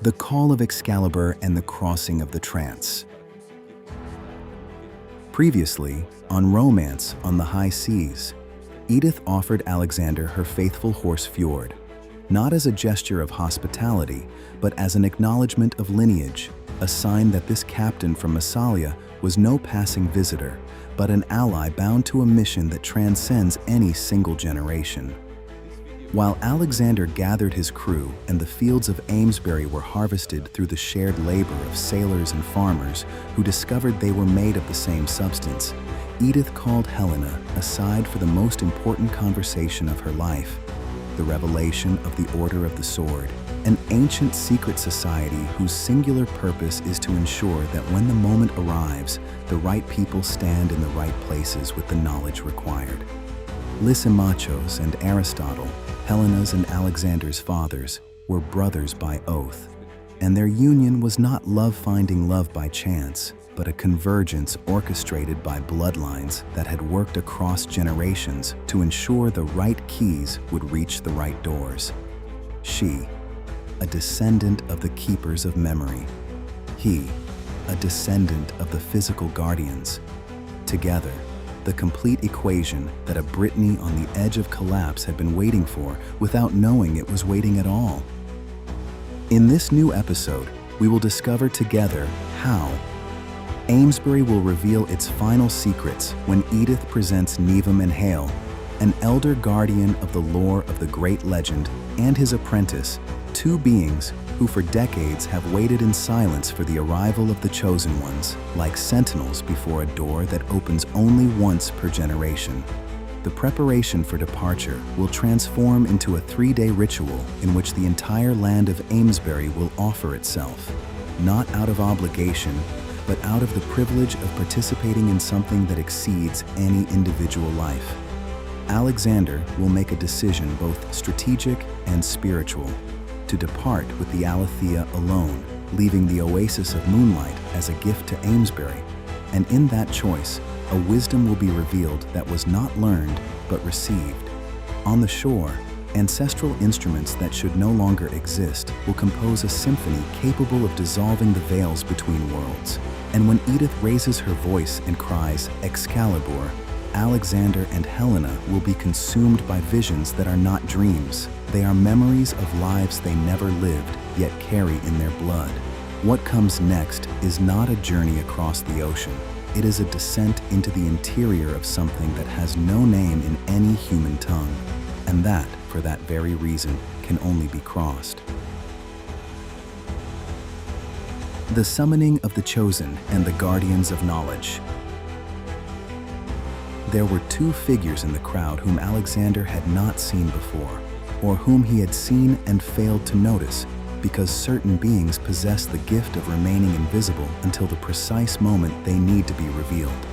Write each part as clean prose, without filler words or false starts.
The Call of Excalibur and the Crossing of the Trance. Previously, on Romance on the High Seas, Edith offered Alexander her faithful horse Fjord, not as a gesture of hospitality, but as an acknowledgement of lineage, a sign that this captain from Massalia was no passing visitor, but an ally bound to a mission that transcends any single generation. While Alexander gathered his crew and the fields of Amesbury were harvested through the shared labor of sailors and farmers who discovered they were made of the same substance, Edith called Helena aside for the most important conversation of her life, the revelation of the Order of the Sword, an ancient secret society whose singular purpose is to ensure that when the moment arrives, the right people stand in the right places with the knowledge required. Lysimachos and Aristotle, Helena's and Alexander's fathers, were brothers by oath, and their union was not love finding love by chance, but a convergence orchestrated by bloodlines that had worked across generations to ensure the right keys would reach the right doors. She, a descendant of the keepers of memory. He, a descendant of the physical guardians. Together, the complete equation that a Brittany on the edge of collapse had been waiting for without knowing it was waiting at all. In this new episode, we will discover together how Amesbury will reveal its final secrets when Edith presents Nevum and Hale, an elder guardian of the lore of the great legend, and his apprentice, two beings who for decades have waited in silence for the arrival of the chosen ones, like sentinels before a door that opens only once per generation. The preparation for departure will transform into a 3-day ritual in which the entire land of Amesbury will offer itself, not out of obligation, but out of the privilege of participating in something that exceeds any individual life. Alexander will make a decision both strategic and spiritual, to depart with the Alethea alone, leaving the oasis of moonlight as a gift to Amesbury. And in that choice, a wisdom will be revealed that was not learned, but received. On the shore, ancestral instruments that should no longer exist will compose a symphony capable of dissolving the veils between worlds. And when Edith raises her voice and cries, "Excalibur," Alexander and Helena will be consumed by visions that are not dreams. They are memories of lives they never lived, yet carry in their blood. What comes next is not a journey across the ocean. It is a descent into the interior of something that has no name in any human tongue, and that, for that very reason, can only be crossed. The Summoning of the Chosen and the Guardians of Knowledge. There were two figures in the crowd whom Alexander had not seen before, or whom he had seen and failed to notice, because certain beings possess the gift of remaining invisible until the precise moment they need to be revealed.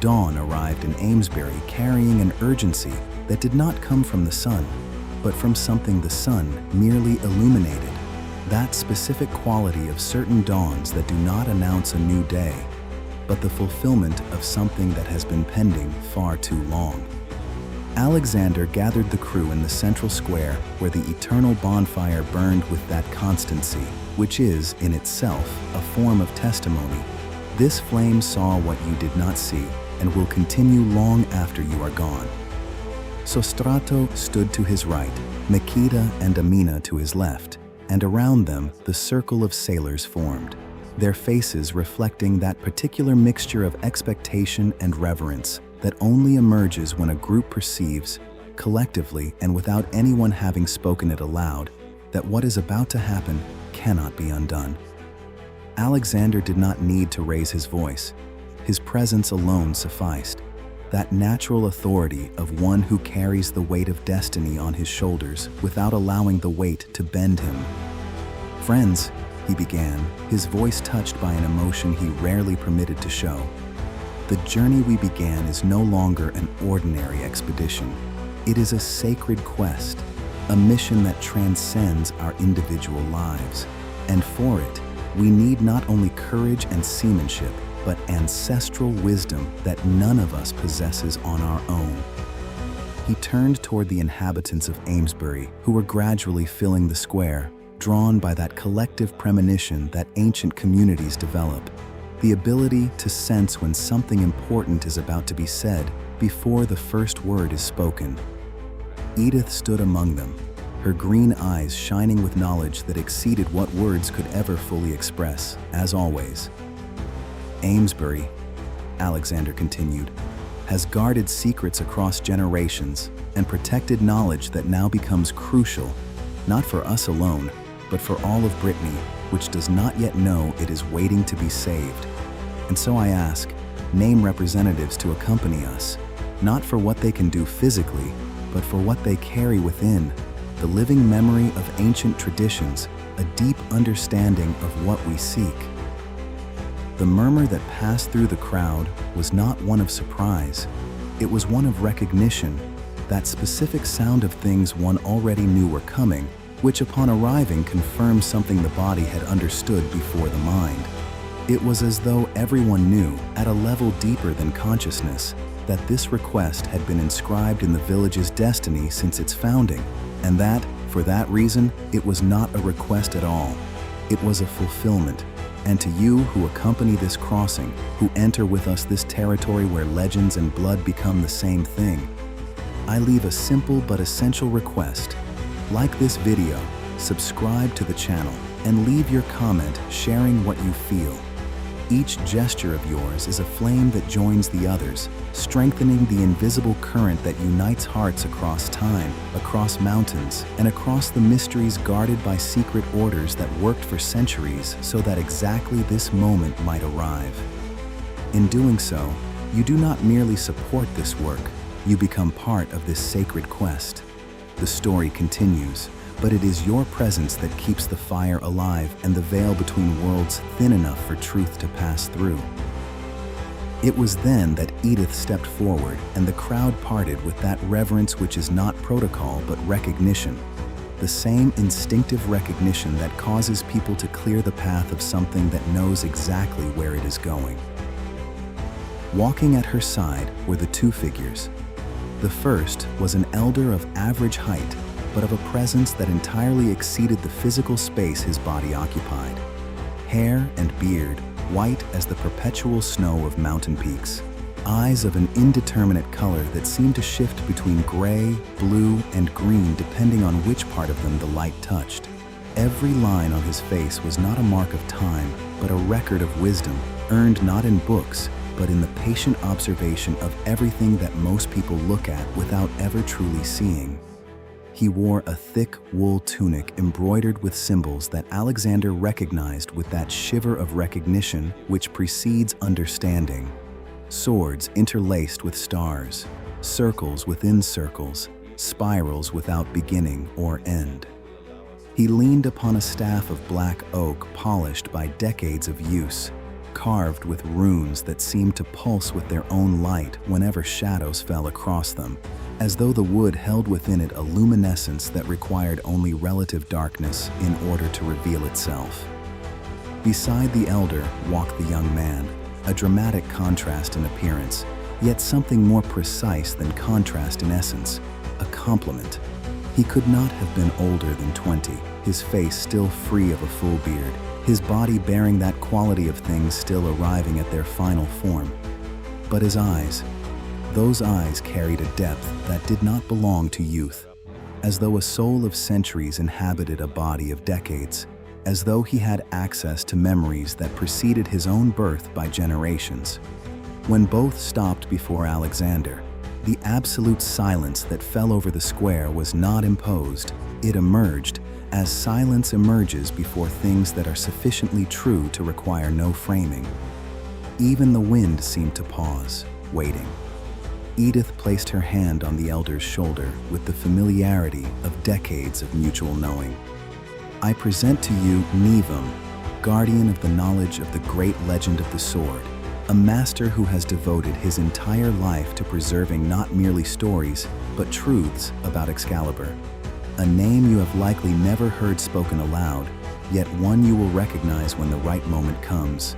Dawn arrived in Amesbury carrying an urgency that did not come from the sun, but from something the sun merely illuminated, that specific quality of certain dawns that do not announce a new day, but the fulfillment of something that has been pending far too long. Alexander gathered the crew in the central square where the eternal bonfire burned with that constancy, which is, in itself, a form of testimony. This flame saw what you did not see and will continue long after you are gone. Sostrato stood to his right, Makeda and Amina to his left, and around them the circle of sailors formed, their faces reflecting that particular mixture of expectation and reverence that only emerges when a group perceives, collectively and without anyone having spoken it aloud, that what is about to happen cannot be undone. Alexander did not need to raise his voice. His presence alone sufficed, that natural authority of one who carries the weight of destiny on his shoulders without allowing the weight to bend him. "Friends," he began, his voice touched by an emotion he rarely permitted to show. "The journey we began is no longer an ordinary expedition. It is a sacred quest, a mission that transcends our individual lives. And for it, we need not only courage and seamanship, but ancestral wisdom that none of us possesses on our own." He turned toward the inhabitants of Amesbury, who were gradually filling the square, drawn by that collective premonition that ancient communities develop, the ability to sense when something important is about to be said before the first word is spoken. Edith stood among them, her green eyes shining with knowledge that exceeded what words could ever fully express, as always. Amesbury, Alexander continued, has guarded secrets across generations and protected knowledge that now becomes crucial, not for us alone, but for all of Brittany, which does not yet know it is waiting to be saved. And so I ask, name representatives to accompany us, not for what they can do physically, but for what they carry within, the living memory of ancient traditions, a deep understanding of what we seek. The murmur that passed through the crowd was not one of surprise. It was one of recognition, that specific sound of things one already knew were coming, which upon arriving confirmed something the body had understood before the mind. It was as though everyone knew, at a level deeper than consciousness, that this request had been inscribed in the village's destiny since its founding, and that, for that reason, it was not a request at all. It was a fulfillment. And to you who accompany this crossing, who enter with us this territory where legends and blood become the same thing, I leave a simple but essential request. Like this video, subscribe to the channel, and leave your comment sharing what you feel. Each gesture of yours is a flame that joins the others, strengthening the invisible current that unites hearts across time, across mountains, and across the mysteries guarded by secret orders that worked for centuries so that exactly this moment might arrive. In doing so, you do not merely support this work, you become part of this sacred quest. The story continues, but it is your presence that keeps the fire alive and the veil between worlds thin enough for truth to pass through. It was then that Edith stepped forward and the crowd parted with that reverence which is not protocol but recognition, the same instinctive recognition that causes people to clear the path of something that knows exactly where it is going. Walking at her side were the two figures. The first was an elder of average height, but of a presence that entirely exceeded the physical space his body occupied. Hair and beard, white as the perpetual snow of mountain peaks. Eyes of an indeterminate color that seemed to shift between gray, blue, and green depending on which part of them the light touched. Every line on his face was not a mark of time, but a record of wisdom, earned not in books, but in the patient observation of everything that most people look at without ever truly seeing. He wore a thick wool tunic embroidered with symbols that Alexander recognized with that shiver of recognition which precedes understanding. Swords interlaced with stars, circles within circles, spirals without beginning or end. He leaned upon a staff of black oak polished by decades of use, carved with runes that seemed to pulse with their own light whenever shadows fell across them, as though the wood held within it a luminescence that required only relative darkness in order to reveal itself. Beside the elder walked the young man, a dramatic contrast in appearance, yet something more precise than contrast in essence, a complement. He could not have been older than 20, his face still free of a full beard, his body bearing that quality of things still arriving at their final form. But his eyes, those eyes carried a depth that did not belong to youth, as though a soul of centuries inhabited a body of decades, as though he had access to memories that preceded his own birth by generations. When both stopped before Alexander, the absolute silence that fell over the square was not imposed, it emerged, as silence emerges before things that are sufficiently true to require no framing. Even the wind seemed to pause, waiting. Edith placed her hand on the elder's shoulder with the familiarity of decades of mutual knowing. I present to you Nevum, guardian of the knowledge of the great legend of the sword, a master who has devoted his entire life to preserving not merely stories, but truths about Excalibur. A name you have likely never heard spoken aloud, yet one you will recognize when the right moment comes.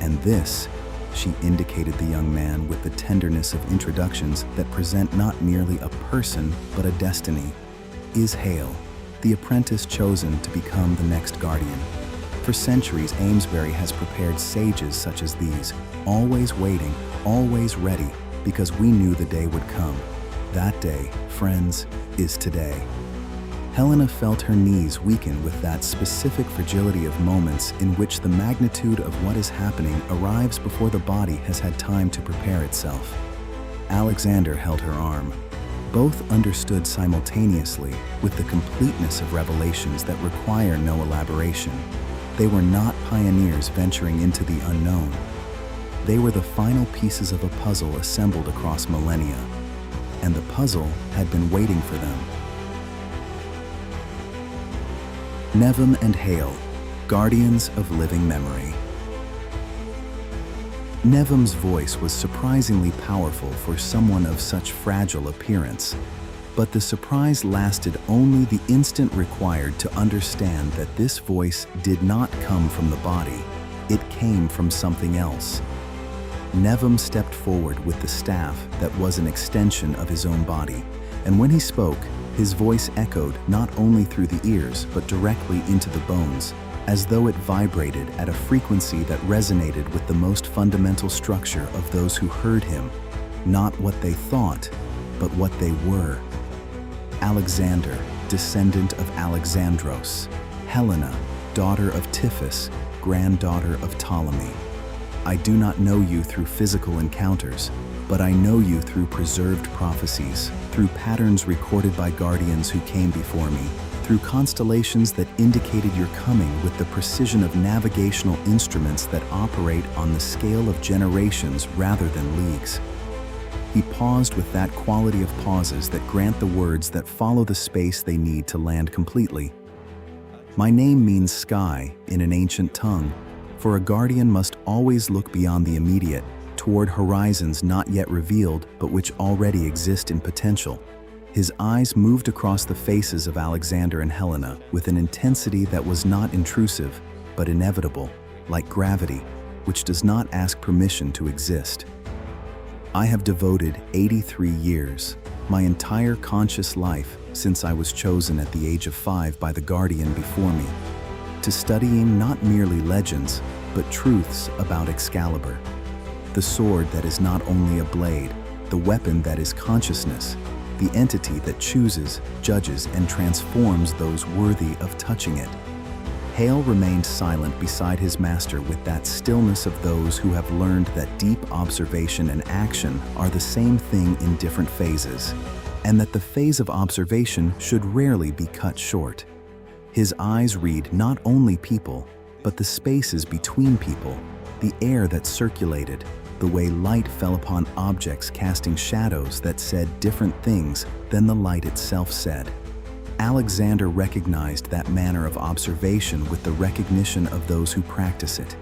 And this, she indicated the young man with the tenderness of introductions that present not merely a person, but a destiny, is Hale, the apprentice chosen to become the next guardian. For centuries, Amesbury has prepared sages such as these, always waiting, always ready, because we knew the day would come. That day, friends, is today. Helena felt her knees weaken with that specific fragility of moments in which the magnitude of what is happening arrives before the body has had time to prepare itself. Alexander held her arm. Both understood simultaneously with the completeness of revelations that require no elaboration. They were not pioneers venturing into the unknown. They were the final pieces of a puzzle assembled across millennia, and the puzzle had been waiting for them. Nevem and Hale, guardians of living memory. Nevem's voice was surprisingly powerful for someone of such fragile appearance, but the surprise lasted only the instant required to understand that this voice did not come from the body, it came from something else. Nevem stepped forward with the staff that was an extension of his own body, and when he spoke, his voice echoed not only through the ears but directly into the bones, as though it vibrated at a frequency that resonated with the most fundamental structure of those who heard him, not what they thought, but what they were. Alexander, descendant of Alexandros. Helena, daughter of Tiphys, granddaughter of Ptolemy. I do not know you through physical encounters, but I know you through preserved prophecies, through patterns recorded by guardians who came before me, through constellations that indicated your coming with the precision of navigational instruments that operate on the scale of generations rather than leagues. He paused with that quality of pauses that grant the words that follow the space they need to land completely. My name means sky in an ancient tongue, for a guardian must always look beyond the immediate, toward horizons not yet revealed but which already exist in potential. His eyes moved across the faces of Alexander and Helena with an intensity that was not intrusive, but inevitable, like gravity, which does not ask permission to exist. I have devoted 83 years, my entire conscious life since I was chosen at the age of 5 by the guardian before me, to studying not merely legends, but truths about Excalibur. The sword that is not only a blade, the weapon that is consciousness, the entity that chooses, judges, and transforms those worthy of touching it. Hale remained silent beside his master with that stillness of those who have learned that deep observation and action are the same thing in different phases, and that the phase of observation should rarely be cut short. His eyes read not only people, but the spaces between people, the air that circulated, the way light fell upon objects casting shadows that said different things than the light itself said. Alexander recognized that manner of observation with the recognition of those who practice it.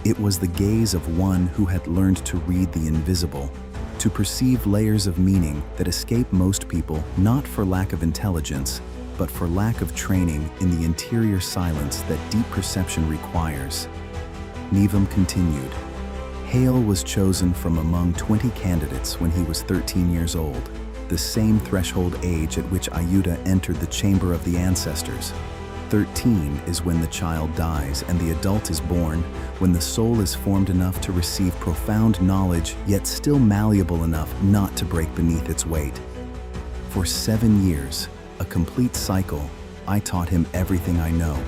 It was the gaze of one who had learned to read the invisible, to perceive layers of meaning that escape most people not for lack of intelligence, but for lack of training in the interior silence that deep perception requires. Nevem continued. Hale was chosen from among 20 candidates when he was 13 years old, the same threshold age at which Ayuda entered the chamber of the ancestors. 13 is when the child dies and the adult is born, when the soul is formed enough to receive profound knowledge, yet still malleable enough not to break beneath its weight. For 7 years, a complete cycle, I taught him everything I know.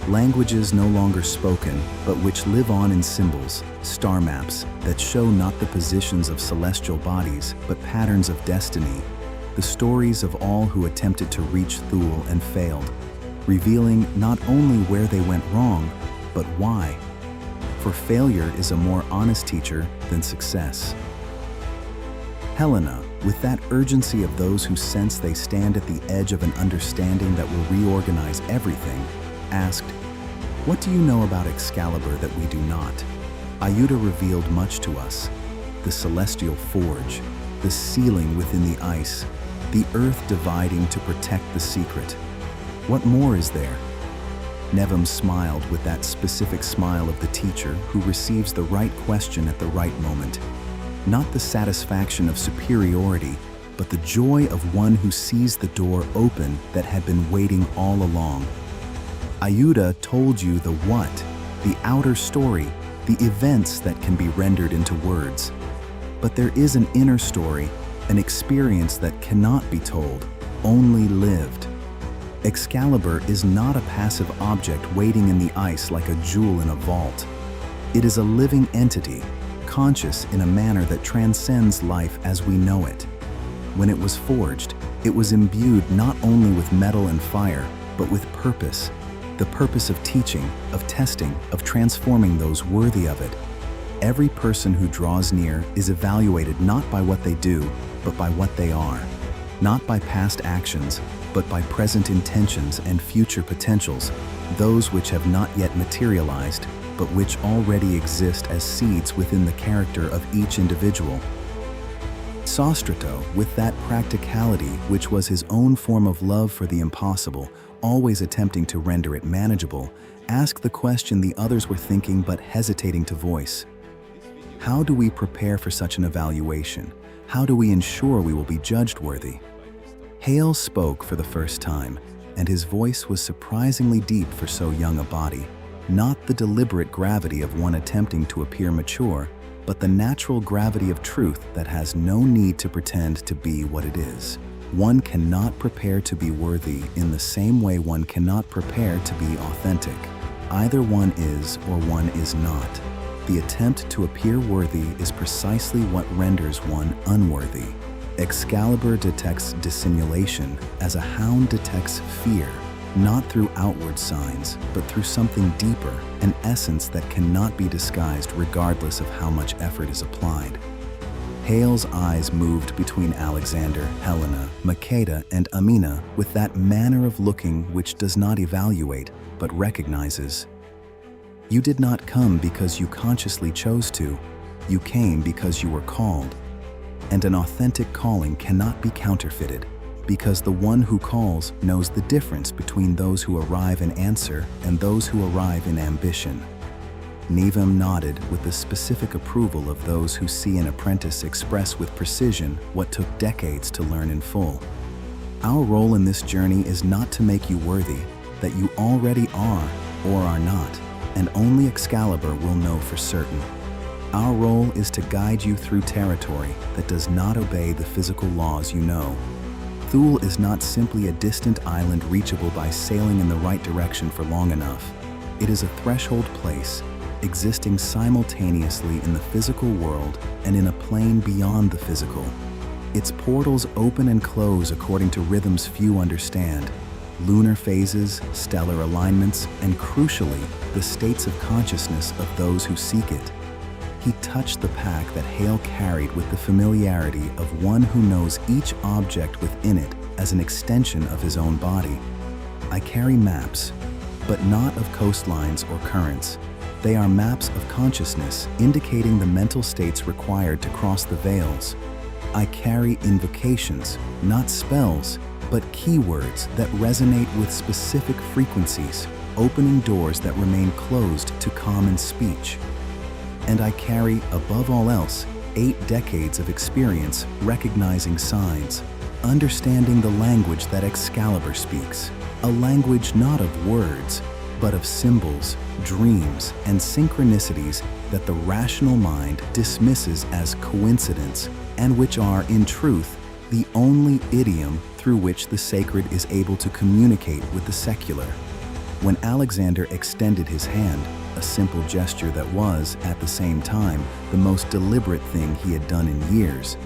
Languages no longer spoken, but which live on in symbols, star maps, that show not the positions of celestial bodies, but patterns of destiny, the stories of all who attempted to reach Thule and failed, revealing not only where they went wrong, but why. For failure is a more honest teacher than success. Helena, with that urgency of those who sense they stand at the edge of an understanding that will reorganize everything, asked, "What do you know about Excalibur that we do not?" Ayuda revealed much to us. The celestial forge, the ceiling within the ice, the earth dividing to protect the secret. What more is there? Nevem smiled with that specific smile of the teacher who receives the right question at the right moment. Not the satisfaction of superiority, but the joy of one who sees the door open that had been waiting all along. Ayuda told you the what, the outer story, the events that can be rendered into words. But there is an inner story, an experience that cannot be told, only lived. Excalibur is not a passive object waiting in the ice like a jewel in a vault. It is a living entity, conscious in a manner that transcends life as we know it. When it was forged, it was imbued not only with metal and fire, but with purpose. The purpose of teaching, of testing, of transforming those worthy of it. Every person who draws near is evaluated not by what they do, but by what they are. Not by past actions, but by present intentions and future potentials, those which have not yet materialized, but which already exist as seeds within the character of each individual. Sostrato, with that practicality which was his own form of love for the impossible, always attempting to render it manageable, asked the question the others were thinking but hesitating to voice. How do we prepare for such an evaluation? How do we ensure we will be judged worthy? Hale spoke for the first time, and his voice was surprisingly deep for so young a body, not the deliberate gravity of one attempting to appear mature, but the natural gravity of truth that has no need to pretend to be what it is. One cannot prepare to be worthy in the same way one cannot prepare to be authentic. Either one is or one is not. The attempt to appear worthy is precisely what renders one unworthy. Excalibur detects dissimulation as a hound detects fear, not through outward signs, but through something deeper, an essence that cannot be disguised regardless of how much effort is applied. Hale's eyes moved between Alexander, Helena, Makeda, and Amina with that manner of looking which does not evaluate, but recognizes. You did not come because you consciously chose to. You came because you were called. And an authentic calling cannot be counterfeited, because the one who calls knows the difference between those who arrive in answer and those who arrive in ambition. Nevam nodded with the specific approval of those who see an apprentice express with precision what took decades to learn in full. Our role in this journey is not to make you worthy, that you already are or are not, and only Excalibur will know for certain. Our role is to guide you through territory that does not obey the physical laws you know. Thule is not simply a distant island reachable by sailing in the right direction for long enough. It is a threshold place, existing simultaneously in the physical world and in a plane beyond the physical. Its portals open and close according to rhythms few understand, lunar phases, stellar alignments, and crucially, the states of consciousness of those who seek it. He touched the pack that Hale carried with the familiarity of one who knows each object within it as an extension of his own body. I carry maps, but not of coastlines or currents. They are maps of consciousness indicating the mental states required to cross the veils. I carry invocations, not spells, but keywords that resonate with specific frequencies, opening doors that remain closed to common speech. And I carry, above all else, 8 decades of experience recognizing signs, understanding the language that Excalibur speaks, a language not of words, but of symbols, dreams, and synchronicities that the rational mind dismisses as coincidence, and which are, in truth, the only idiom through which the sacred is able to communicate with the secular. When Alexander extended his hand, a simple gesture that was, at the same time, the most deliberate thing he had done in years,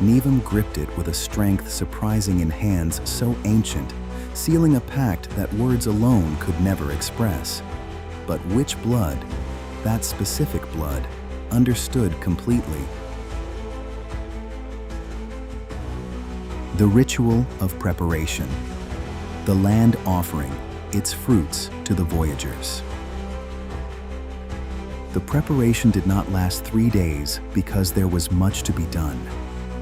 Nevam gripped it with a strength surprising in hands so ancient, sealing a pact that words alone could never express. But which blood, that specific blood, understood completely. The ritual of preparation. The land offering its fruits to the voyagers. The preparation did not last 3 days because there was much to be done.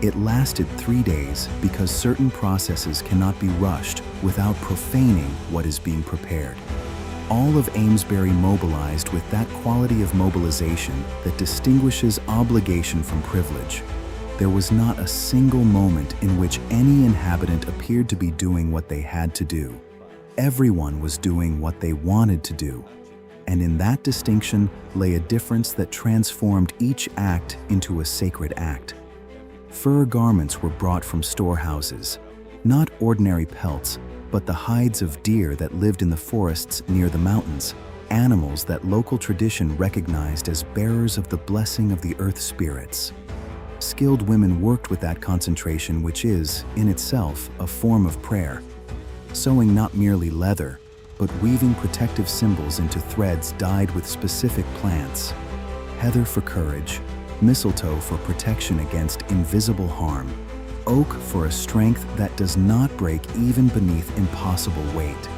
It lasted 3 days because certain processes cannot be rushed without profaning what is being prepared. All of Amesbury mobilized with that quality of mobilization that distinguishes obligation from privilege. there was not a single moment in which any inhabitant appeared to be doing what they had to do. Everyone was doing what they wanted to do. And in that distinction lay a difference that transformed each act into a sacred act. Fur garments were brought from storehouses, not ordinary pelts, but the hides of deer that lived in the forests near the mountains, animals that local tradition recognized as bearers of the blessing of the earth spirits. Skilled women worked with that concentration, which is, in itself, a form of prayer, sewing not merely leather, but weaving protective symbols into threads dyed with specific plants: heather for courage, mistletoe for protection against invisible harm, oak for a strength that does not break even beneath impossible weight.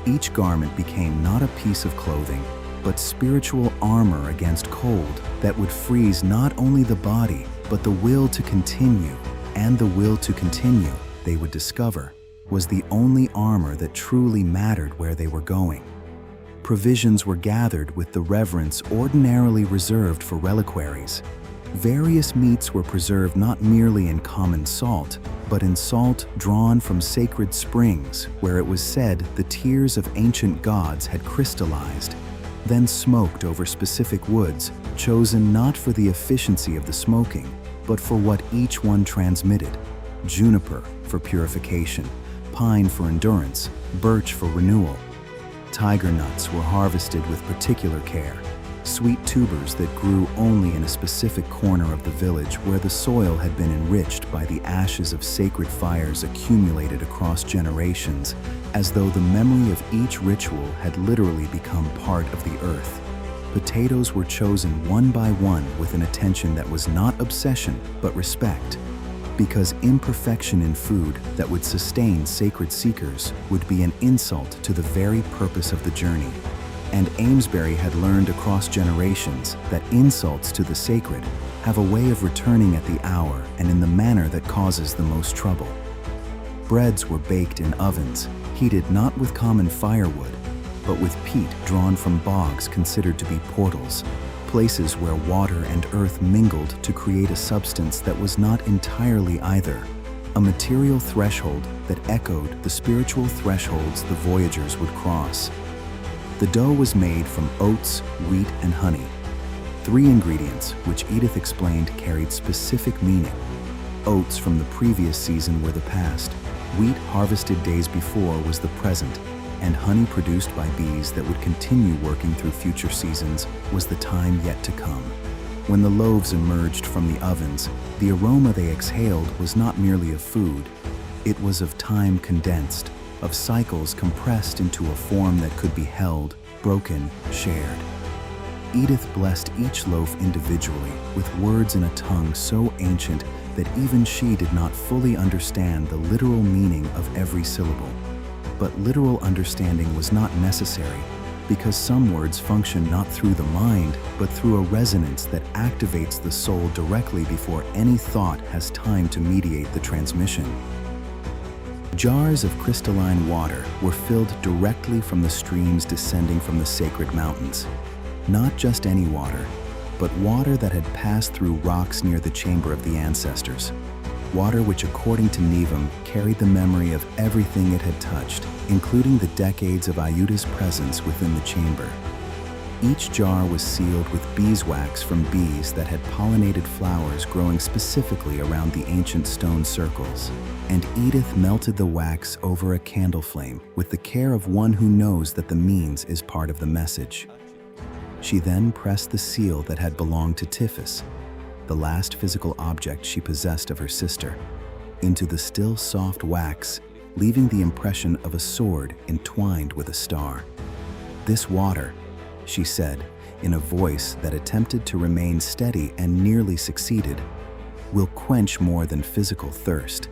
Each garment became not a piece of clothing, but spiritual armor against cold that would freeze not only the body, but the will to continue, and the will to continue, they would discover, was the only armor that truly mattered where they were going. Provisions were gathered with the reverence ordinarily reserved for reliquaries. Various meats were preserved not merely in common salt, but in salt drawn from sacred springs, where it was said the tears of ancient gods had crystallized, then smoked over specific woods, chosen not for the efficiency of the smoking, but for what each one transmitted: juniper for purification, pine for endurance, birch for renewal. Tiger nuts were harvested with particular care, sweet tubers that grew only in a specific corner of the village where the soil had been enriched by the ashes of sacred fires accumulated across generations, as though the memory of each ritual had literally become part of the earth. Potatoes were chosen one by one with an attention that was not obsession, but respect, because imperfection in food that would sustain sacred seekers would be an insult to the very purpose of the journey. And Amesbury had learned across generations that insults to the sacred have a way of returning at the hour and in the manner that causes the most trouble. Breads were baked in ovens, heated not with common firewood, but with peat drawn from bogs considered to be portals, places where water and earth mingled to create a substance that was not entirely either, a material threshold that echoed the spiritual thresholds the voyagers would cross. The dough was made from oats, wheat, and honey, 3 ingredients which Edith explained carried specific meaning. Oats from the previous season were the past, wheat harvested days before was the present, and honey produced by bees that would continue working through future seasons was the time yet to come. When the loaves emerged from the ovens, the aroma they exhaled was not merely of food, it was of time condensed, of cycles compressed into a form that could be held, broken, shared. Edith blessed each loaf individually with words in a tongue so ancient that even she did not fully understand the literal meaning of every syllable. But literal understanding was not necessary, because some words function not through the mind, but through a resonance that activates the soul directly before any thought has time to mediate the transmission. Jars of crystalline water were filled directly from the streams descending from the sacred mountains. Not just any water, but water that had passed through rocks near the chamber of the ancestors. Water which, according to Nevum, carried the memory of everything it had touched, including the decades of Ayuda's presence within the chamber. Each jar was sealed with beeswax from bees that had pollinated flowers growing specifically around the ancient stone circles, and Edith melted the wax over a candle flame with the care of one who knows that the means is part of the message. She then pressed the seal that had belonged to Tiphys, the last physical object she possessed of her sister, into the still soft wax, leaving the impression of a sword entwined with a star. "This water," she said, in a voice that attempted to remain steady and nearly succeeded, "will quench more than physical thirst.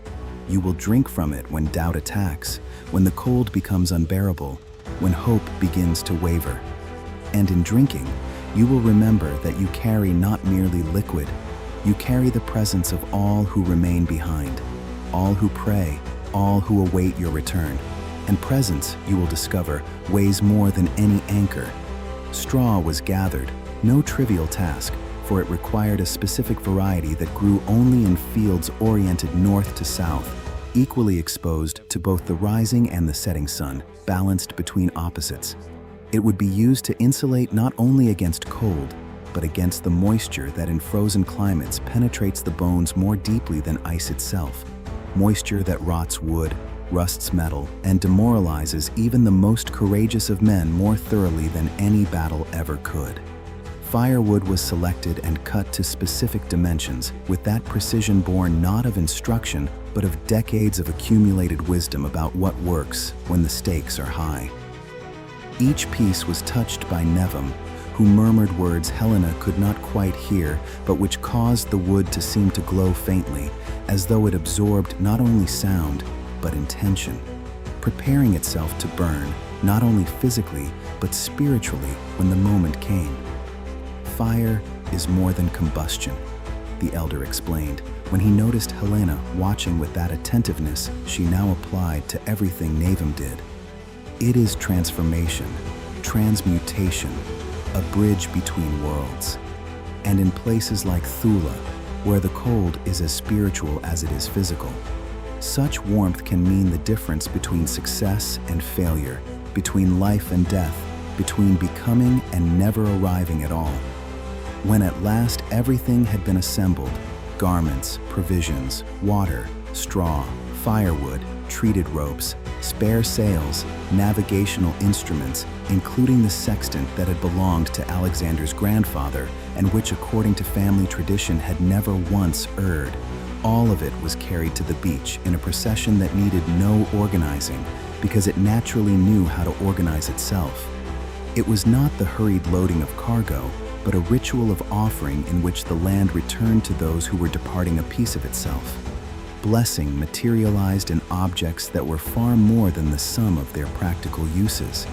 You will drink from it when doubt attacks, when the cold becomes unbearable, when hope begins to waver. And in drinking, you will remember that you carry not merely liquid, you carry the presence of all who remain behind, all who pray, all who await your return. And presence, you will discover, weighs more than any anchor." Straw was gathered, no trivial task, for it required a specific variety that grew only in fields oriented north to south, equally exposed to both the rising and the setting sun, balanced between opposites. It would be used to insulate not only against cold, but against the moisture that in frozen climates penetrates the bones more deeply than ice itself. Moisture that rots wood, rusts metal, and demoralizes even the most courageous of men more thoroughly than any battle ever could. Firewood was selected and cut to specific dimensions, with that precision born not of instruction, but of decades of accumulated wisdom about what works when the stakes are high. Each piece was touched by Nevim, who murmured words Helena could not quite hear, but which caused the wood to seem to glow faintly, as though it absorbed not only sound, but intention, preparing itself to burn, not only physically, but spiritually when the moment came. Fire is more than combustion, the elder explained, when he noticed Helena watching with that attentiveness she now applied to everything Nevim did. It is transformation, transmutation, a bridge between worlds. And in places like Thule, where the cold is as spiritual as it is physical, such warmth can mean the difference between success and failure, between life and death, between becoming and never arriving at all. When at last everything had been assembled, garments, provisions, water, straw, firewood, treated ropes, spare sails, navigational instruments, including the sextant that had belonged to Alexander's grandfather and which, according to family tradition, had never once erred. All of it was carried to the beach in a procession that needed no organizing because it naturally knew how to organize itself. It was not the hurried loading of cargo, but a ritual of offering in which the land returned to those who were departing a piece of itself. Blessing materialized in objects that were far more than the sum of their practical uses.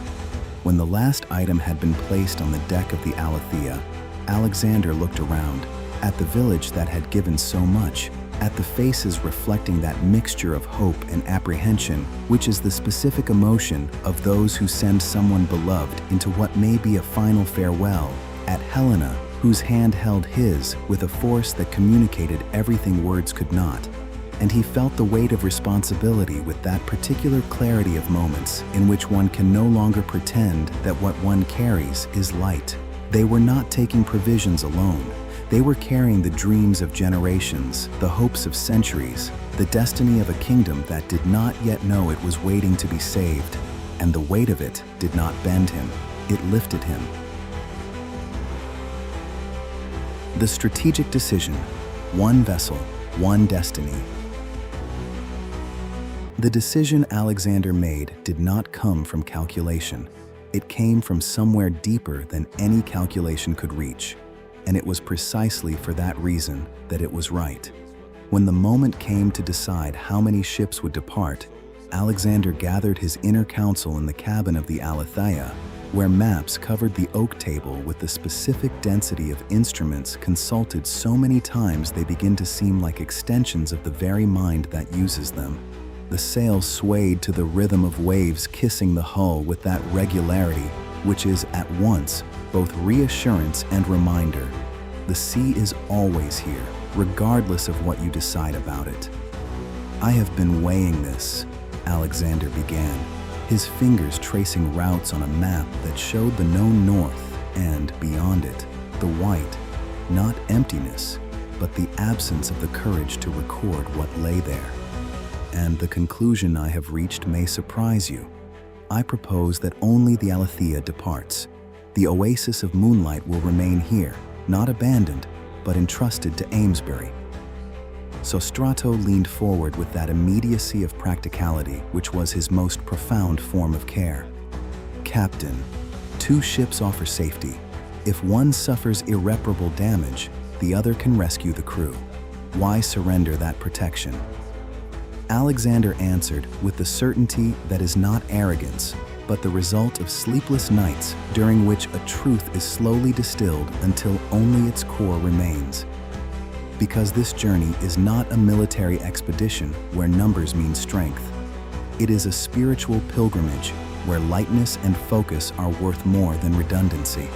When the last item had been placed on the deck of the Aletheia, Alexander looked around, at the village that had given so much, at the faces reflecting that mixture of hope and apprehension, which is the specific emotion of those who send someone beloved into what may be a final farewell, at Helena, whose hand held his with a force that communicated everything words could not. And he felt the weight of responsibility with that particular clarity of moments in which one can no longer pretend that what one carries is light. They were not taking provisions alone. They were carrying the dreams of generations, the hopes of centuries, the destiny of a kingdom that did not yet know it was waiting to be saved. And the weight of it did not bend him, it lifted him. The strategic decision, one vessel, one destiny. The decision Alexander made did not come from calculation. It came from somewhere deeper than any calculation could reach. And it was precisely for that reason that it was right. When the moment came to decide how many ships would depart, Alexander gathered his inner council in the cabin of the Aletheia, where maps covered the oak table with the specific density of instruments consulted so many times they begin to seem like extensions of the very mind that uses them. The sails swayed to the rhythm of waves kissing the hull with that regularity, which is at once both reassurance and reminder. The sea is always here, regardless of what you decide about it. I have been weighing this, Alexander began, his fingers tracing routes on a map that showed the known north and, beyond it, the white, not emptiness, but the absence of the courage to record what lay there. And the conclusion I have reached may surprise you. I propose that only the Aletheia departs. The oasis of moonlight will remain here, not abandoned, but entrusted to Amesbury. Sostrato leaned forward with that immediacy of practicality which was his most profound form of care. Captain, 2 ships offer safety. If one suffers irreparable damage, the other can rescue the crew. Why surrender that protection? Alexander answered with the certainty that is not arrogance, but the result of sleepless nights during which a truth is slowly distilled until only its core remains. Because this journey is not a military expedition where numbers mean strength. It is a spiritual pilgrimage where lightness and focus are worth more than redundancy.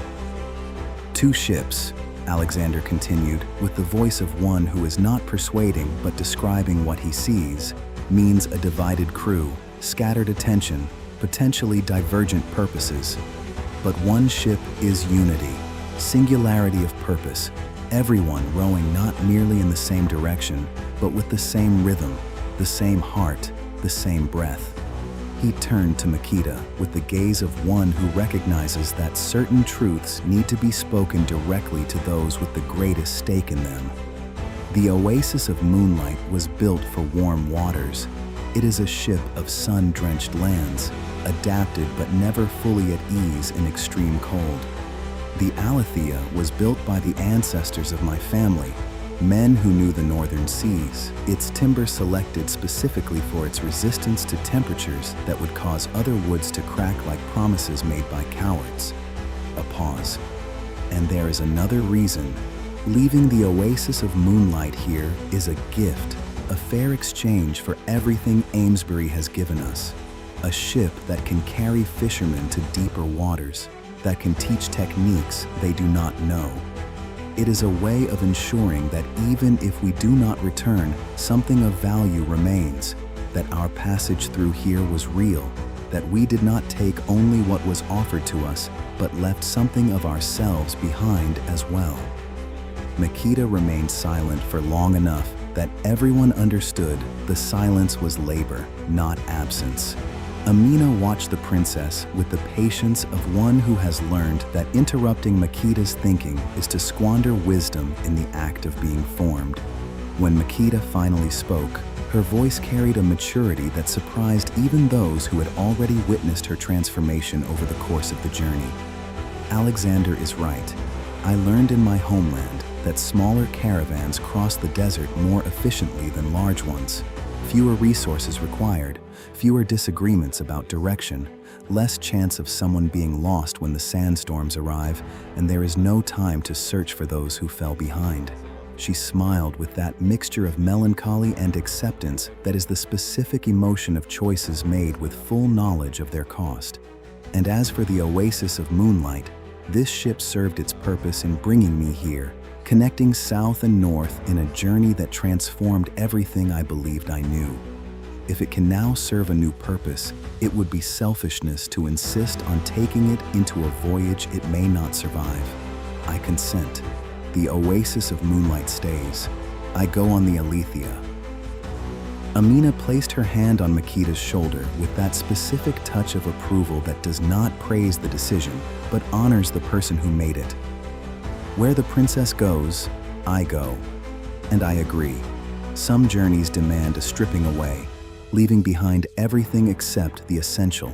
2 ships, Alexander continued, with the voice of one who is not persuading but describing what he sees, means a divided crew, scattered attention, potentially divergent purposes. But one ship is unity, singularity of purpose, everyone rowing not merely in the same direction, but with the same rhythm, the same heart, the same breath. He turned to Makeda with the gaze of one who recognizes that certain truths need to be spoken directly to those with the greatest stake in them. The oasis of moonlight was built for warm waters. It is a ship of sun-drenched lands, adapted but never fully at ease in extreme cold. The Alethea was built by the ancestors of my family, men who knew the northern seas, its timber selected specifically for its resistance to temperatures that would cause other woods to crack like promises made by cowards. A pause. And there is another reason. Leaving the oasis of moonlight here is a gift, a fair exchange for everything Amesbury has given us. A ship that can carry fishermen to deeper waters, that can teach techniques they do not know. It is a way of ensuring that even if we do not return, something of value remains, that our passage through here was real, that we did not take only what was offered to us, but left something of ourselves behind as well. Makeda remained silent for long enough that everyone understood the silence was labor, not absence. Amina watched the princess with the patience of one who has learned that interrupting Makeda's thinking is to squander wisdom in the act of being formed. When Makeda finally spoke, her voice carried a maturity that surprised even those who had already witnessed her transformation over the course of the journey. Alexander is right. I learned in my homeland that smaller caravans cross the desert more efficiently than large ones. Fewer resources required, fewer disagreements about direction, less chance of someone being lost when the sandstorms arrive, and there is no time to search for those who fell behind. She smiled with that mixture of melancholy and acceptance that is the specific emotion of choices made with full knowledge of their cost. And as for the oasis of moonlight, this ship served its purpose in bringing me here, connecting south and north in a journey that transformed everything I believed I knew. If it can now serve a new purpose, it would be selfishness to insist on taking it into a voyage it may not survive. I consent. The oasis of moonlight stays. I go on the Alethea. Amina placed her hand on Makeda's shoulder with that specific touch of approval that does not praise the decision, but honors the person who made it. Where the princess goes, I go. And I agree. Some journeys demand a stripping away, leaving behind everything except the essential.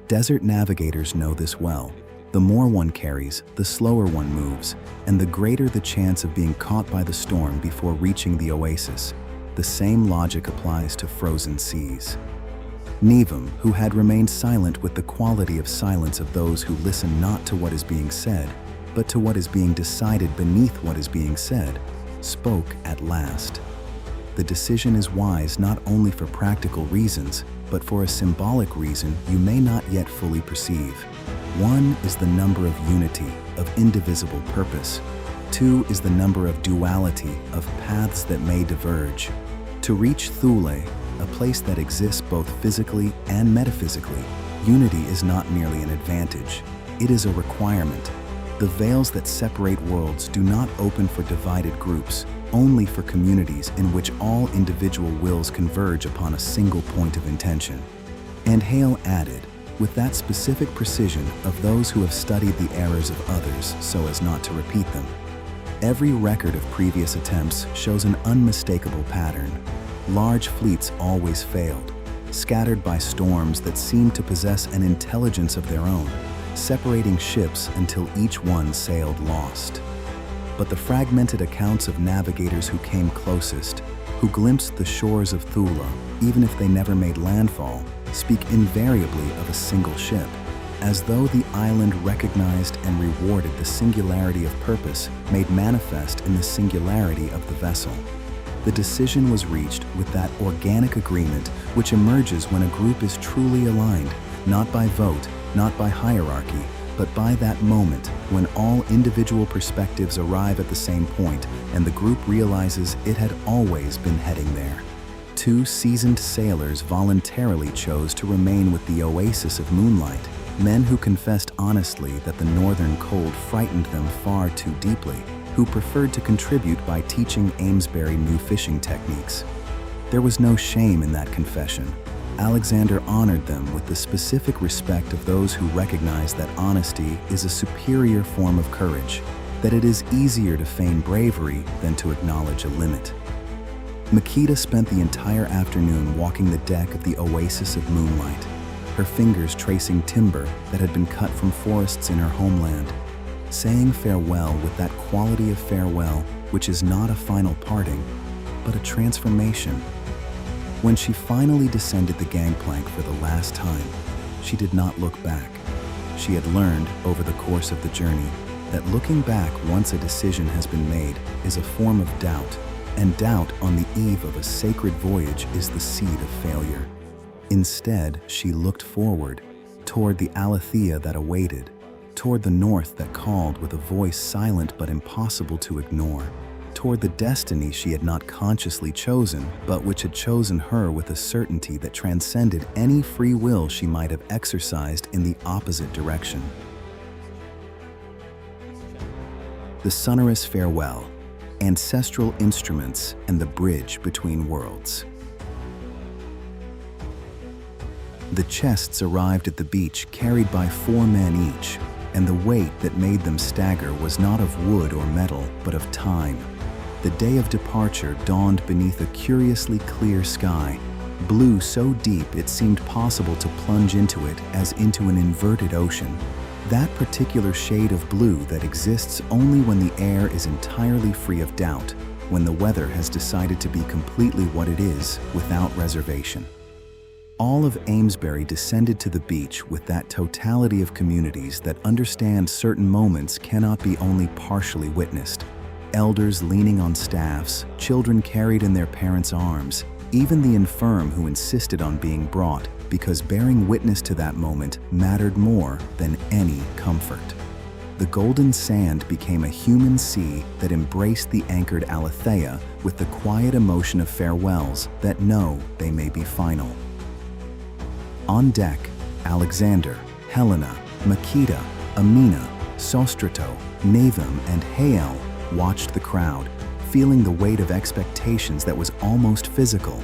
Desert navigators know this well. The more one carries, the slower one moves, and the greater the chance of being caught by the storm before reaching the oasis. The same logic applies to frozen seas. Nevam, who had remained silent with the quality of silence of those who listen not to what is being said, but to what is being decided beneath what is being said, spoke at last. The decision is wise not only for practical reasons, but for a symbolic reason you may not yet fully perceive. One is the number of unity, of indivisible purpose. Two is the number of duality, of paths that may diverge. To reach Thule, a place that exists both physically and metaphysically, unity is not merely an advantage. It is a requirement. The veils that separate worlds do not open for divided groups, only for communities in which all individual wills converge upon a single point of intention. And Hale added, with that specific precision of those who have studied the errors of others so as not to repeat them. Every record of previous attempts shows an unmistakable pattern. Large fleets always failed, scattered by storms that seemed to possess an intelligence of their own, separating ships until each one sailed lost. But the fragmented accounts of navigators who came closest, who glimpsed the shores of Thule, even if they never made landfall, speak invariably of a single ship, as though the island recognized and rewarded the singularity of purpose made manifest in the singularity of the vessel. The decision was reached with that organic agreement which emerges when a group is truly aligned, not by vote, not by hierarchy, But by that moment, when all individual perspectives arrive at the same point and the group realizes it had always been heading there, two seasoned sailors voluntarily chose to remain with the oasis of moonlight, men who confessed honestly that the northern cold frightened them far too deeply, who preferred to contribute by teaching Amesbury new fishing techniques. There was no shame in that confession. Alexander honored them with the specific respect of those who recognize that honesty is a superior form of courage, that it is easier to feign bravery than to acknowledge a limit. Makeda spent the entire afternoon walking the deck of the oasis of moonlight, her fingers tracing timber that had been cut from forests in her homeland, saying farewell with that quality of farewell which is not a final parting, but a transformation. When she finally descended the gangplank for the last time, she did not look back. She had learned over the course of the journey that looking back once a decision has been made is a form of doubt, and doubt on the eve of a sacred voyage is the seed of failure. Instead, she looked forward, toward the Aletheia that awaited, toward the north that called with a voice silent but impossible to ignore, toward the destiny she had not consciously chosen, but which had chosen her with a certainty that transcended any free will she might have exercised in the opposite direction. The sonorous farewell, ancestral instruments, and the bridge between worlds. The chests arrived at the beach carried by 4 men each, and the weight that made them stagger was not of wood or metal, but of time. The day of departure dawned beneath a curiously clear sky, blue so deep it seemed possible to plunge into it as into an inverted ocean. That particular shade of blue that exists only when the air is entirely free of doubt, when the weather has decided to be completely what it is, without reservation. All of Amesbury descended to the beach with that totality of communities that understand certain moments cannot be only partially witnessed. Elders leaning on staffs, children carried in their parents' arms, even the infirm who insisted on being brought because bearing witness to that moment mattered more than any comfort. The golden sand became a human sea that embraced the anchored Aletheia with the quiet emotion of farewells that know they may be final. On deck, Alexander, Helena, Makeda, Amina, Sostrato, Navim, and Hael watched the crowd, feeling the weight of expectations that was almost physical.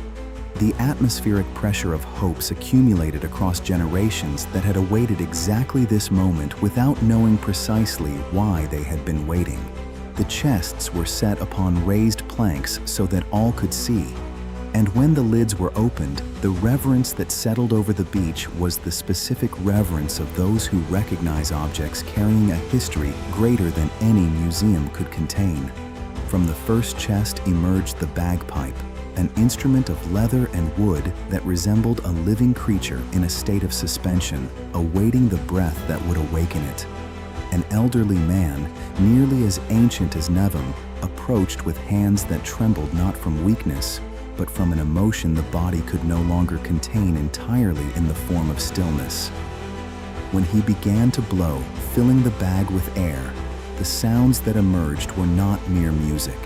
The atmospheric pressure of hopes accumulated across generations that had awaited exactly this moment without knowing precisely why they had been waiting. The chests were set upon raised planks so that all could see. And when the lids were opened, the reverence that settled over the beach was the specific reverence of those who recognize objects carrying a history greater than any museum could contain. From the first chest emerged the bagpipe, an instrument of leather and wood that resembled a living creature in a state of suspension, awaiting the breath that would awaken it. An elderly man, nearly as ancient as Nevim, approached with hands that trembled not from weakness, but from an emotion the body could no longer contain entirely in the form of stillness. When he began to blow, filling the bag with air, the sounds that emerged were not mere music.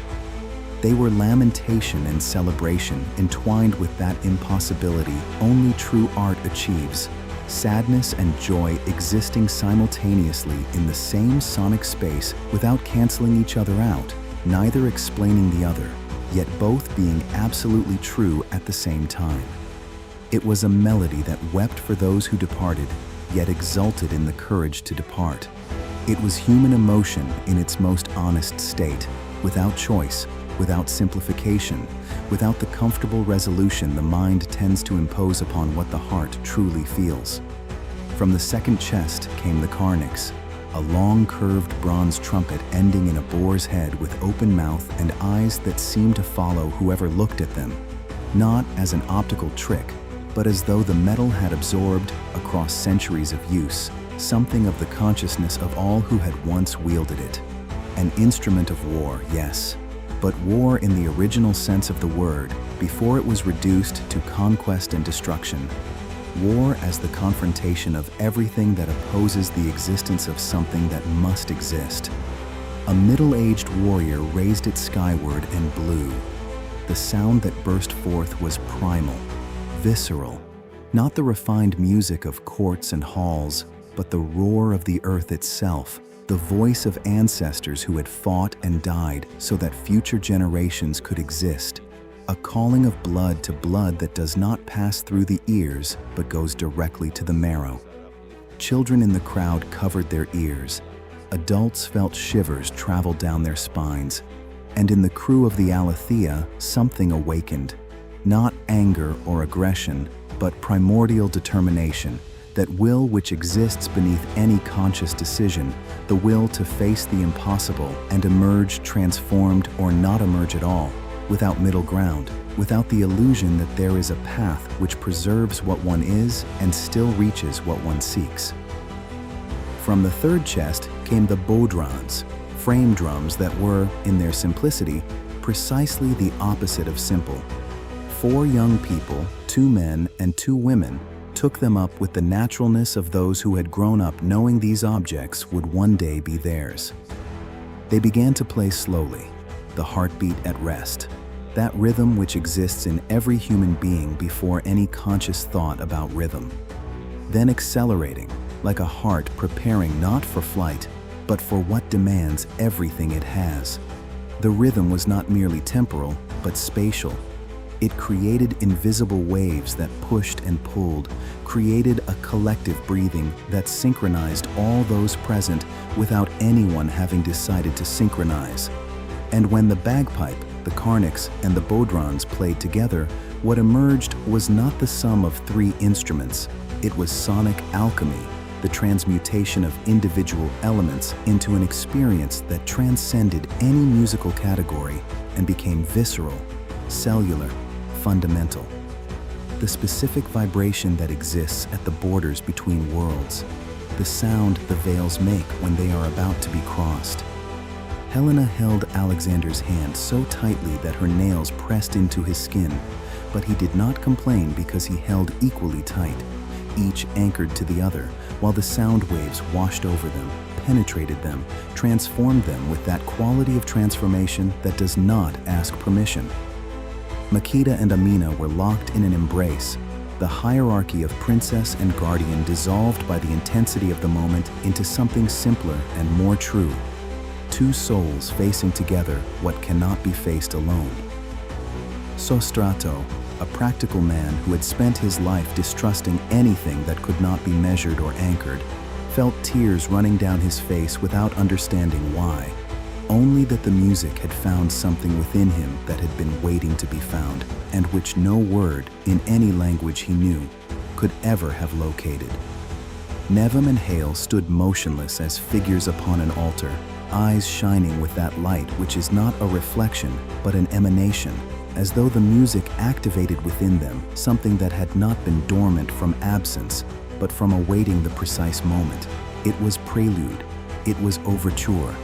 They were lamentation and celebration entwined with that impossibility only true art achieves, sadness and joy existing simultaneously in the same sonic space without canceling each other out, neither explaining the other, yet both being absolutely true at the same time. It was a melody that wept for those who departed, yet exulted in the courage to depart. It was human emotion in its most honest state, without choice, without simplification, without the comfortable resolution the mind tends to impose upon what the heart truly feels. From the second chest came the Carnix, a long curved bronze trumpet ending in a boar's head with open mouth and eyes that seemed to follow whoever looked at them, not as an optical trick, but as though the metal had absorbed, across centuries of use, something of the consciousness of all who had once wielded it. An instrument of war, yes, but war in the original sense of the word, before it was reduced to conquest and destruction. war as the confrontation of everything that opposes the existence of something that must exist. A middle-aged warrior raised it skyward and blew. The sound that burst forth was primal, visceral, not the refined music of courts and halls, but the roar of the earth itself, the voice of ancestors who had fought and died so that future generations could exist. A calling of blood to blood that does not pass through the ears but goes directly to the marrow. Children in the crowd covered their ears. Adults felt shivers travel down their spines. And in the crew of the Aletheia, something awakened. Not anger or aggression, but primordial determination, that will which exists beneath any conscious decision, the will to face the impossible and emerge transformed or not emerge at all, without middle ground, without the illusion that there is a path which preserves what one is and still reaches what one seeks. From the third chest came the bodhrans, frame drums that were, in their simplicity, precisely the opposite of simple. 4 young people, 2 men and 2 women, took them up with the naturalness of those who had grown up knowing these objects would one day be theirs. They began to play slowly, the heartbeat at rest, that rhythm which exists in every human being before any conscious thought about rhythm. Then accelerating, like a heart preparing not for flight, but for what demands everything it has. The rhythm was not merely temporal, but spatial. It created invisible waves that pushed and pulled, created a collective breathing that synchronized all those present without anyone having decided to synchronize. And when the bagpipe, the cornix, and the bodhrans played together, what emerged was not the sum of 3 instruments. It was sonic alchemy, the transmutation of individual elements into an experience that transcended any musical category and became visceral, cellular, fundamental. The specific vibration that exists at the borders between worlds, the sound the veils make when they are about to be crossed. Helena held Alexander's hand so tightly that her nails pressed into his skin, but he did not complain because he held equally tight, each anchored to the other, while the sound waves washed over them, penetrated them, transformed them with that quality of transformation that does not ask permission. Makeda and Amina were locked in an embrace, the hierarchy of princess and guardian dissolved by the intensity of the moment into something simpler and more true. 2 souls facing together what cannot be faced alone. Sostrato, a practical man who had spent his life distrusting anything that could not be measured or anchored, felt tears running down his face without understanding why. Only that the music had found something within him that had been waiting to be found, and which no word, in any language he knew, could ever have located. Nevim and Hale stood motionless as figures upon an altar, eyes shining with that light which is not a reflection, but an emanation, as though the music activated within them something that had not been dormant from absence, but from awaiting the precise moment. It was prelude. It was overture.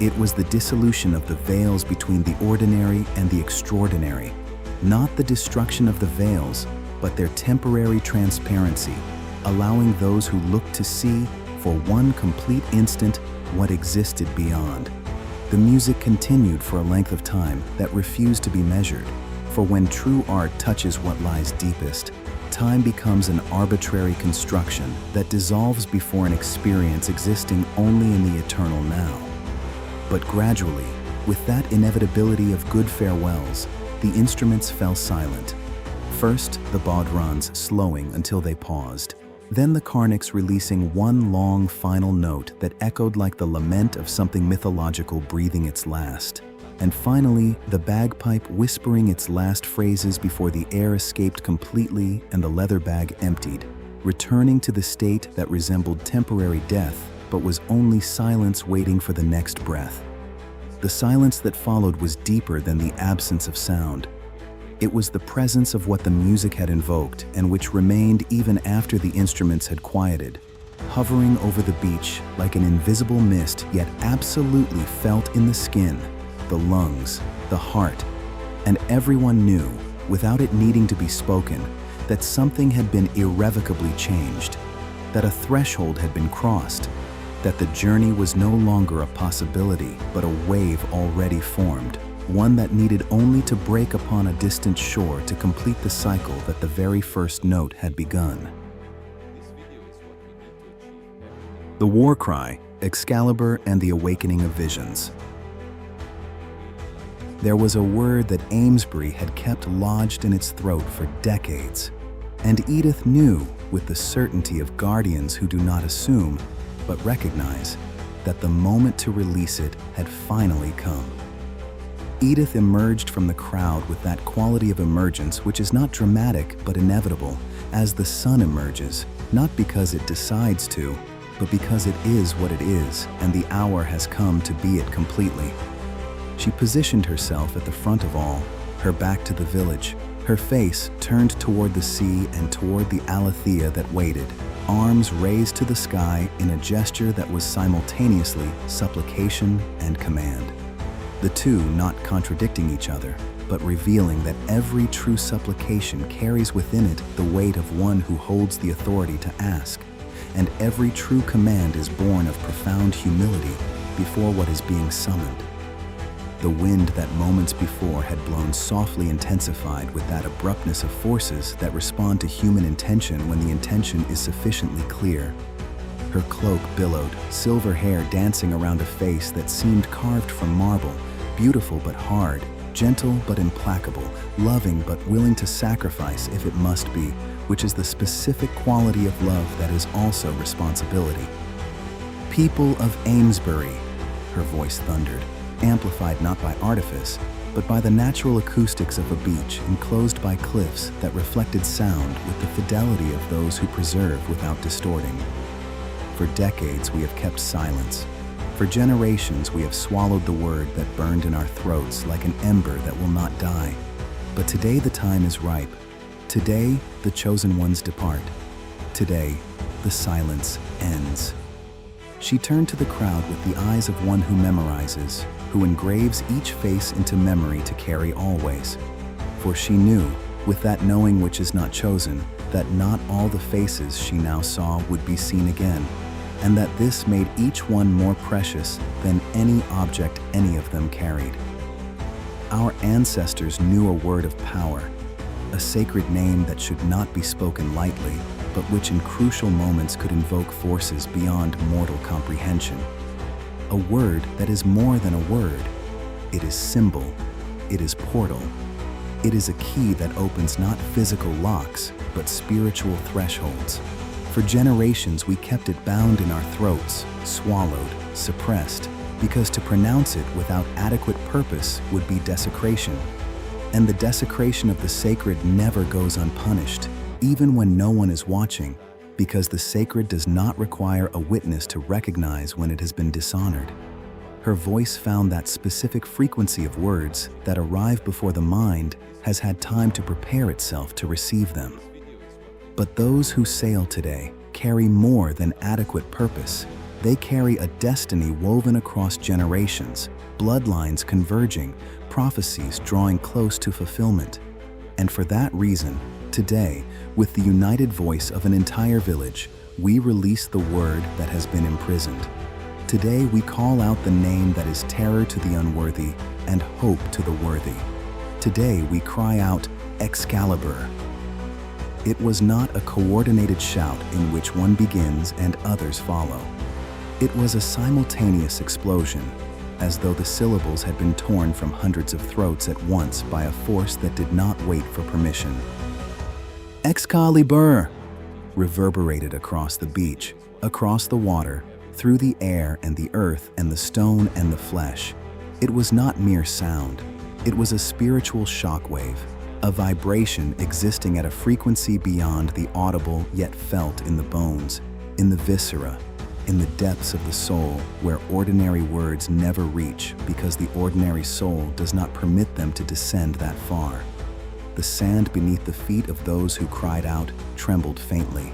It was the dissolution of the veils between the ordinary and the extraordinary. Not the destruction of the veils, but their temporary transparency, allowing those who looked to see, for one complete instant, what existed beyond. The music continued for a length of time that refused to be measured, for when true art touches what lies deepest, time becomes an arbitrary construction that dissolves before an experience existing only in the eternal now. But gradually, with that inevitability of good farewells, the instruments fell silent. First, the bodhrans slowing until they paused. Then the cornix releasing one long final note that echoed like the lament of something mythological breathing its last. And finally, the bagpipe whispering its last phrases before the air escaped completely and the leather bag emptied, returning to the state that resembled temporary death, but was only silence waiting for the next breath. The silence that followed was deeper than the absence of sound. It was the presence of what the music had invoked and which remained even after the instruments had quieted, hovering over the beach like an invisible mist, yet absolutely felt in the skin, the lungs, the heart, and everyone knew, without it needing to be spoken, that something had been irrevocably changed, that a threshold had been crossed, that the journey was no longer a possibility but a wave already formed, one that needed only to break upon a distant shore to complete the cycle that the very first note had begun. The war cry, Excalibur and the awakening of visions. There was a word that Amesbury had kept lodged in its throat for decades, and Edith knew with the certainty of guardians who do not assume, but recognize, that the moment to release it had finally come. Edith emerged from the crowd with that quality of emergence which is not dramatic but inevitable, as the sun emerges, not because it decides to, but because it is what it is, and the hour has come to be it completely. She positioned herself at the front of all, her back to the village, her face turned toward the sea and toward the Alethea that waited, arms raised to the sky in a gesture that was simultaneously supplication and command. The two not contradicting each other, but revealing that every true supplication carries within it the weight of one who holds the authority to ask, and every true command is born of profound humility before what is being summoned. The wind that moments before had blown softly intensified with that abruptness of forces that respond to human intention when the intention is sufficiently clear. Her cloak billowed, silver hair dancing around a face that seemed carved from marble, beautiful but hard, gentle but implacable, loving but willing to sacrifice if it must be, which is the specific quality of love that is also responsibility. People of Amesbury, her voice thundered, amplified not by artifice, but by the natural acoustics of a beach enclosed by cliffs that reflected sound with the fidelity of those who preserve without distorting. For decades we have kept silence. For generations we have swallowed the word that burned in our throats like an ember that will not die. But today the time is ripe. Today the chosen ones depart. Today the silence ends. She turned to the crowd with the eyes of one who memorizes, who engraves each face into memory to carry always. For she knew, with that knowing which is not chosen, that not all the faces she now saw would be seen again, and that this made each one more precious than any object any of them carried. Our ancestors knew a word of power, a sacred name that should not be spoken lightly, but which in crucial moments could invoke forces beyond mortal comprehension. A word that is more than a word. It is symbol. It is portal. It is a key that opens not physical locks, but spiritual thresholds. For generations we kept it bound in our throats, swallowed, suppressed, because to pronounce it without adequate purpose would be desecration. And the desecration of the sacred never goes unpunished, even when no one is watching, because the sacred does not require a witness to recognize when it has been dishonored. Her voice found that specific frequency of words that arrive before the mind has had time to prepare itself to receive them. But those who sail today carry more than adequate purpose. They carry a destiny woven across generations, bloodlines converging, prophecies drawing close to fulfillment. And for that reason, today, with the united voice of an entire village, we release the word that has been imprisoned. Today we call out the name that is terror to the unworthy and hope to the worthy. Today we cry out, Excalibur. It was not a coordinated shout in which one begins and others follow. It was a simultaneous explosion, as though the syllables had been torn from hundreds of throats at once by a force that did not wait for permission. Excalibur! Reverberated across the beach, across the water, through the air and the earth and the stone and the flesh. It was not mere sound. It was a spiritual shockwave, a vibration existing at a frequency beyond the audible yet felt in the bones, in the viscera, in the depths of the soul where ordinary words never reach because the ordinary soul does not permit them to descend that far. The sand beneath the feet of those who cried out trembled faintly,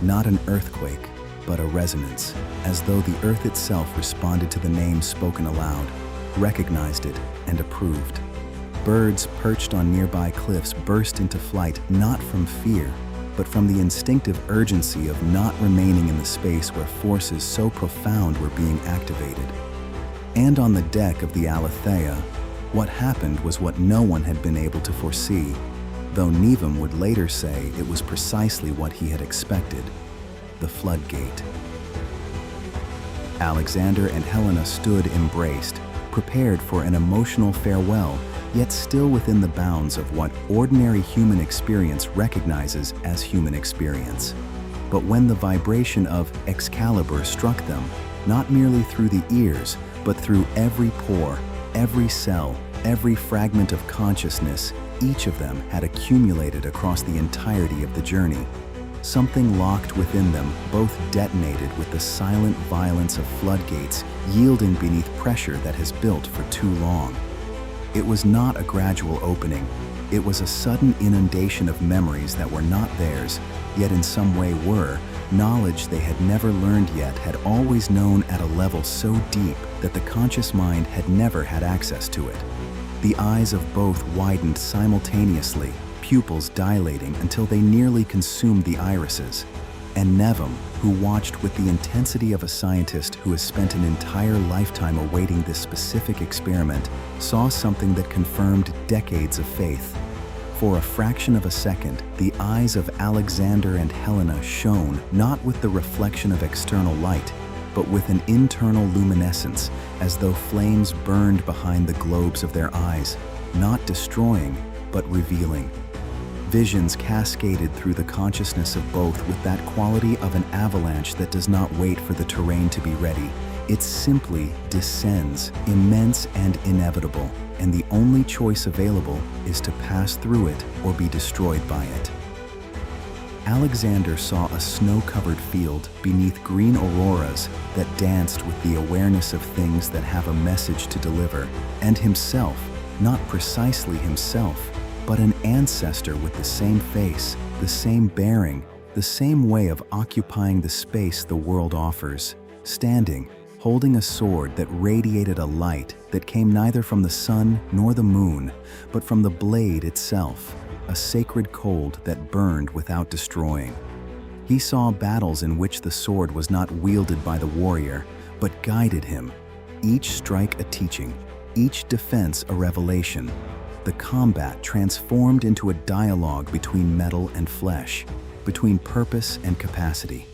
not an earthquake, but a resonance, as though the earth itself responded to the name spoken aloud, recognized it, and approved. Birds perched on nearby cliffs burst into flight not from fear, but from the instinctive urgency of not remaining in the space where forces so profound were being activated. And on the deck of the Aletheia, what happened was what no one had been able to foresee, though Nevim would later say it was precisely what he had expected: the floodgate. Alexander and Helena stood embraced, prepared for an emotional farewell, yet still within the bounds of what ordinary human experience recognizes as human experience. But when the vibration of Excalibur struck them, not merely through the ears, but through every pore, every cell, every fragment of consciousness, each of them had accumulated across the entirety of the journey. Something locked within them both detonated with the silent violence of floodgates yielding beneath pressure that has built for too long. It was not a gradual opening. It was a sudden inundation of memories that were not theirs, yet in some way were, knowledge they had never learned yet, had always known at a level so deep that the conscious mind had never had access to it. The eyes of both widened simultaneously, pupils dilating until they nearly consumed the irises. And Nevim, who watched with the intensity of a scientist who has spent an entire lifetime awaiting this specific experiment, saw something that confirmed decades of faith. For a fraction of a second, the eyes of Alexander and Helena shone not with the reflection of external light, but with an internal luminescence, as though flames burned behind the globes of their eyes, not destroying, but revealing. Visions cascaded through the consciousness of both with that quality of an avalanche that does not wait for the terrain to be ready. It simply descends, immense and inevitable, and the only choice available is to pass through it or be destroyed by it. Alexander saw a snow-covered field beneath green auroras that danced with the awareness of things that have a message to deliver, and himself, not precisely himself, but an ancestor with the same face, the same bearing, the same way of occupying the space the world offers, standing, holding a sword that radiated a light that came neither from the sun nor the moon, but from the blade itself, a sacred cold that burned without destroying. He saw battles in which the sword was not wielded by the warrior, but guided him, each strike a teaching, each defense a revelation. The combat transformed into a dialogue between metal and flesh, between purpose and capacity.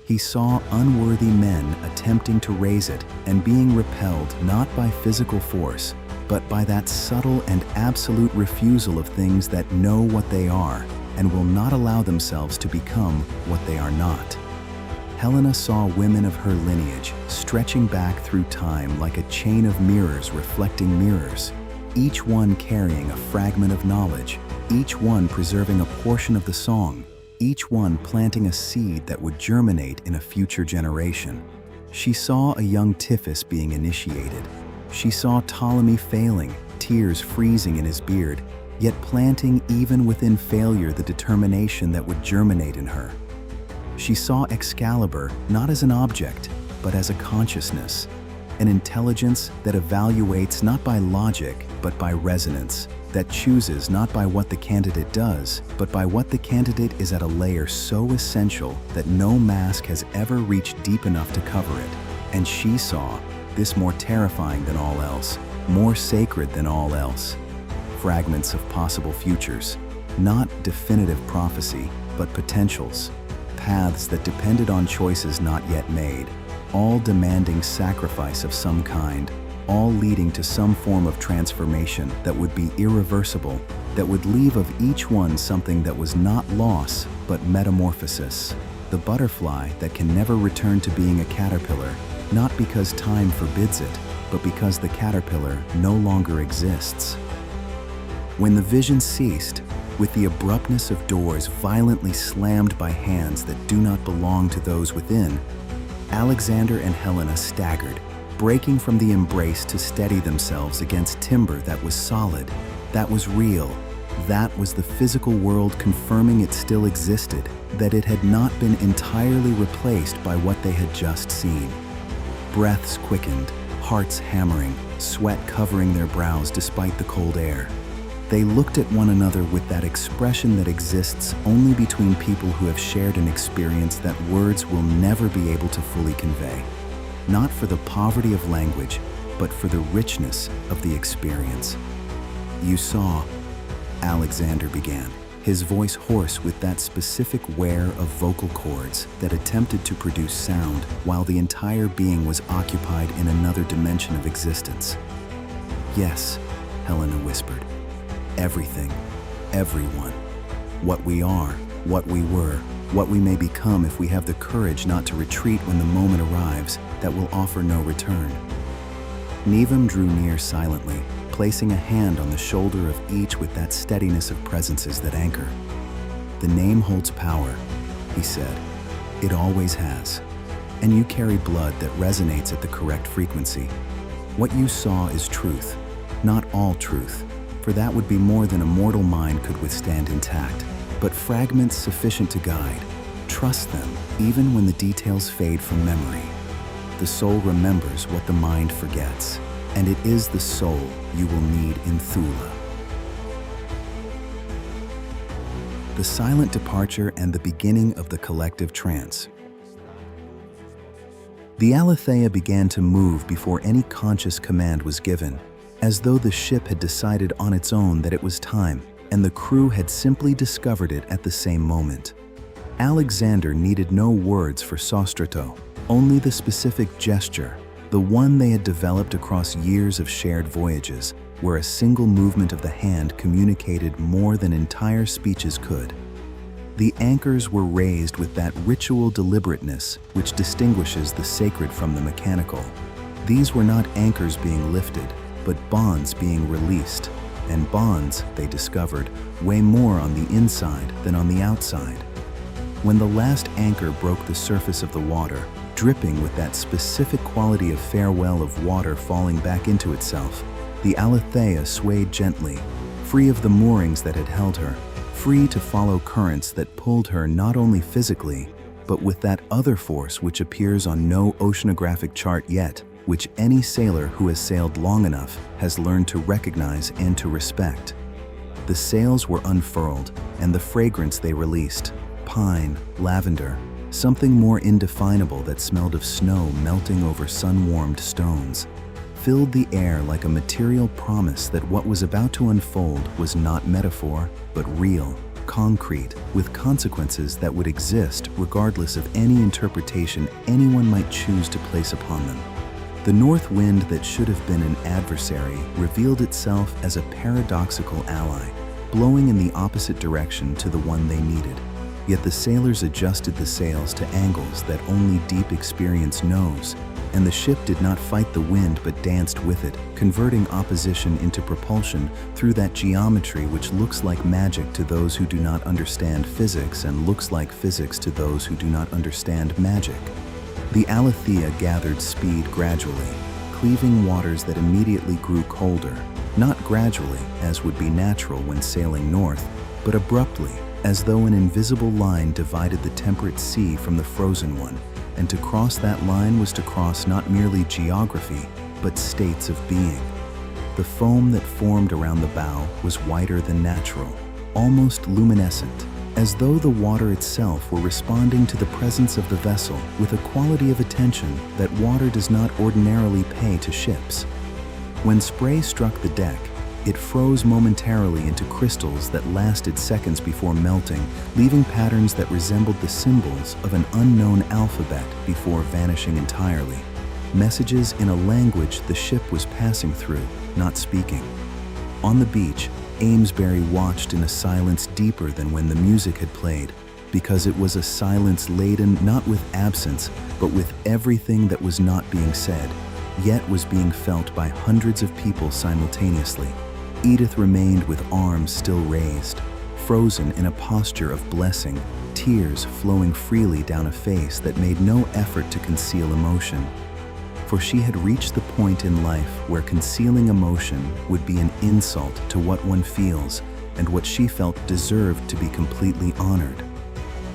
He saw unworthy men attempting to raise it and being repelled not by physical force, but by that subtle and absolute refusal of things that know what they are and will not allow themselves to become what they are not. Helena saw women of her lineage stretching back through time like a chain of mirrors reflecting mirrors, each one carrying a fragment of knowledge, each one preserving a portion of the song, each one planting a seed that would germinate in a future generation. She saw a young Tiphys being initiated. She saw Ptolemy failing, tears freezing in his beard, yet planting even within failure the determination that would germinate in her. She saw Excalibur not as an object, but as a consciousness, an intelligence that evaluates not by logic, but by resonance, that chooses not by what the candidate does, but by what the candidate is at a layer so essential that no mask has ever reached deep enough to cover it. And she saw this more terrifying than all else, more sacred than all else. Fragments of possible futures, not definitive prophecy, but potentials, paths that depended on choices not yet made, all demanding sacrifice of some kind, all leading to some form of transformation that would be irreversible, that would leave of each one something that was not loss, but metamorphosis. The butterfly that can never return to being a caterpillar, not because time forbids it, but because the caterpillar no longer exists. When the vision ceased, with the abruptness of doors violently slammed by hands that do not belong to those within, Alexander and Helena staggered, breaking from the embrace to steady themselves against timber that was solid, that was real. That was the physical world confirming it still existed, that it had not been entirely replaced by what they had just seen. Breaths quickened, hearts hammering, sweat covering their brows despite the cold air. They looked at one another with that expression that exists only between people who have shared an experience that words will never be able to fully convey. Not for the poverty of language, but for the richness of the experience. "You saw," Alexander began, his voice hoarse with that specific wear of vocal cords that attempted to produce sound while the entire being was occupied in another dimension of existence. "Yes," Helena whispered. "Everything, everyone. What we are, what we were, what we may become if we have the courage not to retreat when the moment arrives that will offer no return." Nevam drew near silently, placing a hand on the shoulder of each with that steadiness of presences that anchor. "The name holds power," he said. "It always has. And you carry blood that resonates at the correct frequency. What you saw is truth, not all truth, for that would be more than a mortal mind could withstand intact, but fragments sufficient to guide. Trust them, even when the details fade from memory. The soul remembers what the mind forgets, and it is the soul you will need in Thule." The silent departure and the beginning of the collective trance. The Aletheia began to move before any conscious command was given, as though the ship had decided on its own that it was time, and the crew had simply discovered it at the same moment. Alexander needed no words for sostrato, only the specific gesture, the one they had developed across years of shared voyages, where a single movement of the hand communicated more than entire speeches could. The anchors were raised with that ritual deliberateness which distinguishes the sacred from the mechanical. These were not anchors being lifted, but bonds being released, and bonds, they discovered, weigh more on the inside than on the outside. When the last anchor broke the surface of the water, dripping with that specific quality of farewell of water falling back into itself, the Aletheia swayed gently, free of the moorings that had held her, free to follow currents that pulled her not only physically, but with that other force which appears on no oceanographic chart yet, which any sailor who has sailed long enough has learned to recognize and to respect. The sails were unfurled, and the fragrance they released, pine, lavender, something more indefinable that smelled of snow melting over sun-warmed stones, filled the air like a material promise that what was about to unfold was not metaphor, but real, concrete, with consequences that would exist regardless of any interpretation anyone might choose to place upon them. The north wind that should have been an adversary revealed itself as a paradoxical ally, blowing in the opposite direction to the one they needed. Yet the sailors adjusted the sails to angles that only deep experience knows, and the ship did not fight the wind but danced with it, converting opposition into propulsion through that geometry which looks like magic to those who do not understand physics and looks like physics to those who do not understand magic. The Aletheia gathered speed gradually, cleaving waters that immediately grew colder, not gradually, as would be natural when sailing north, but abruptly, as though an invisible line divided the temperate sea from the frozen one, and to cross that line was to cross not merely geography, but states of being. The foam that formed around the bow was whiter than natural, almost luminescent, as though the water itself were responding to the presence of the vessel with a quality of attention that water does not ordinarily pay to ships. When spray struck the deck, it froze momentarily into crystals that lasted seconds before melting, leaving patterns that resembled the symbols of an unknown alphabet before vanishing entirely. Messages in a language the ship was passing through, not speaking. On the beach, Amesbury watched in a silence deeper than when the music had played, because it was a silence laden not with absence, but with everything that was not being said, yet was being felt by hundreds of people simultaneously. Edith remained with arms still raised, frozen in a posture of blessing, tears flowing freely down a face that made no effort to conceal emotion. For she had reached the point in life where concealing emotion would be an insult to what one feels, and what she felt deserved to be completely honored.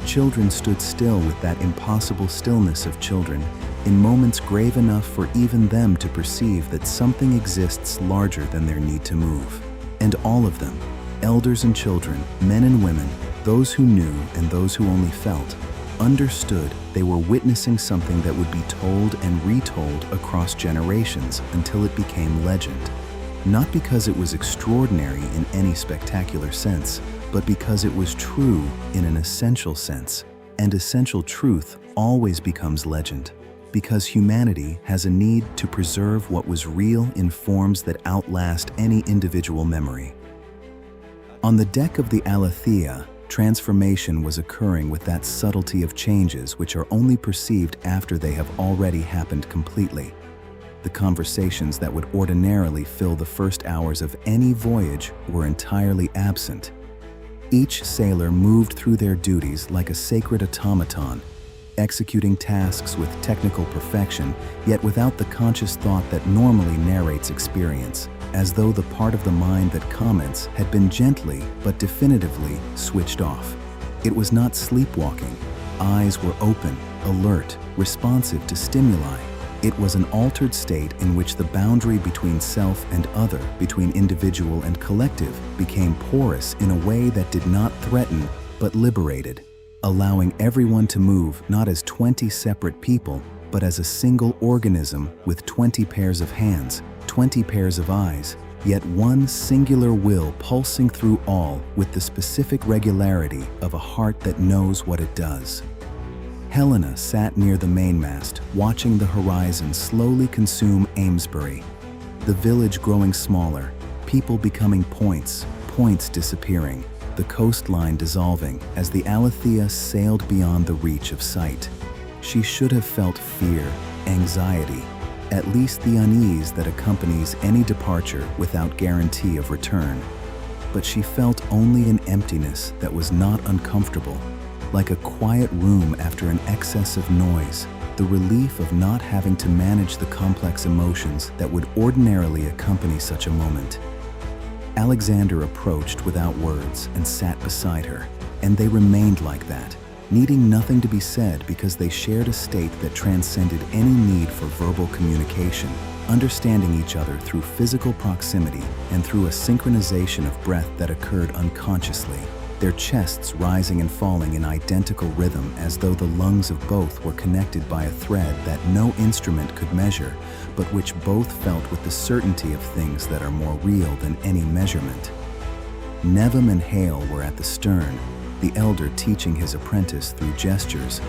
Children stood still with that impossible stillness of children, in moments grave enough for even them to perceive that something exists larger than their need to move. And all of them, elders and children, men and women, those who knew and those who only felt, understood they were witnessing something that would be told and retold across generations until it became legend. Not because it was extraordinary in any spectacular sense, but because it was true in an essential sense. And essential truth always becomes legend, because humanity has a need to preserve what was real in forms that outlast any individual memory. On the deck of the Alethea, transformation was occurring with that subtlety of changes which are only perceived after they have already happened completely. The conversations that would ordinarily fill the first hours of any voyage were entirely absent. Each sailor moved through their duties like a sacred automaton, executing tasks with technical perfection, yet without the conscious thought that normally narrates experience, as though the part of the mind that comments had been gently but definitively switched off. It was not sleepwalking. Eyes were open, alert, responsive to stimuli. It was an altered state in which the boundary between self and other, between individual and collective, became porous in a way that did not threaten but liberated, allowing everyone to move not as 20 separate people, but as a single organism with 20 pairs of hands, 20 pairs of eyes, yet one singular will pulsing through all with the specific regularity of a heart that knows what it does. Helena sat near the mainmast, watching the horizon slowly consume Amesbury. The village growing smaller, people becoming points, points disappearing, the coastline dissolving as the Alethea sailed beyond the reach of sight. She should have felt fear, anxiety, at least the unease that accompanies any departure without guarantee of return. But she felt only an emptiness that was not uncomfortable, like a quiet room after an excess of noise, the relief of not having to manage the complex emotions that would ordinarily accompany such a moment. Alexander approached without words and sat beside her, and they remained like that, needing nothing to be said because they shared a state that transcended any need for verbal communication, understanding each other through physical proximity and through a synchronization of breath that occurred unconsciously, their chests rising and falling in identical rhythm as though the lungs of both were connected by a thread that no instrument could measure, but which both felt with the certainty of things that are more real than any measurement. Nevim and Hale were at the stern, the elder teaching his apprentice through gestures,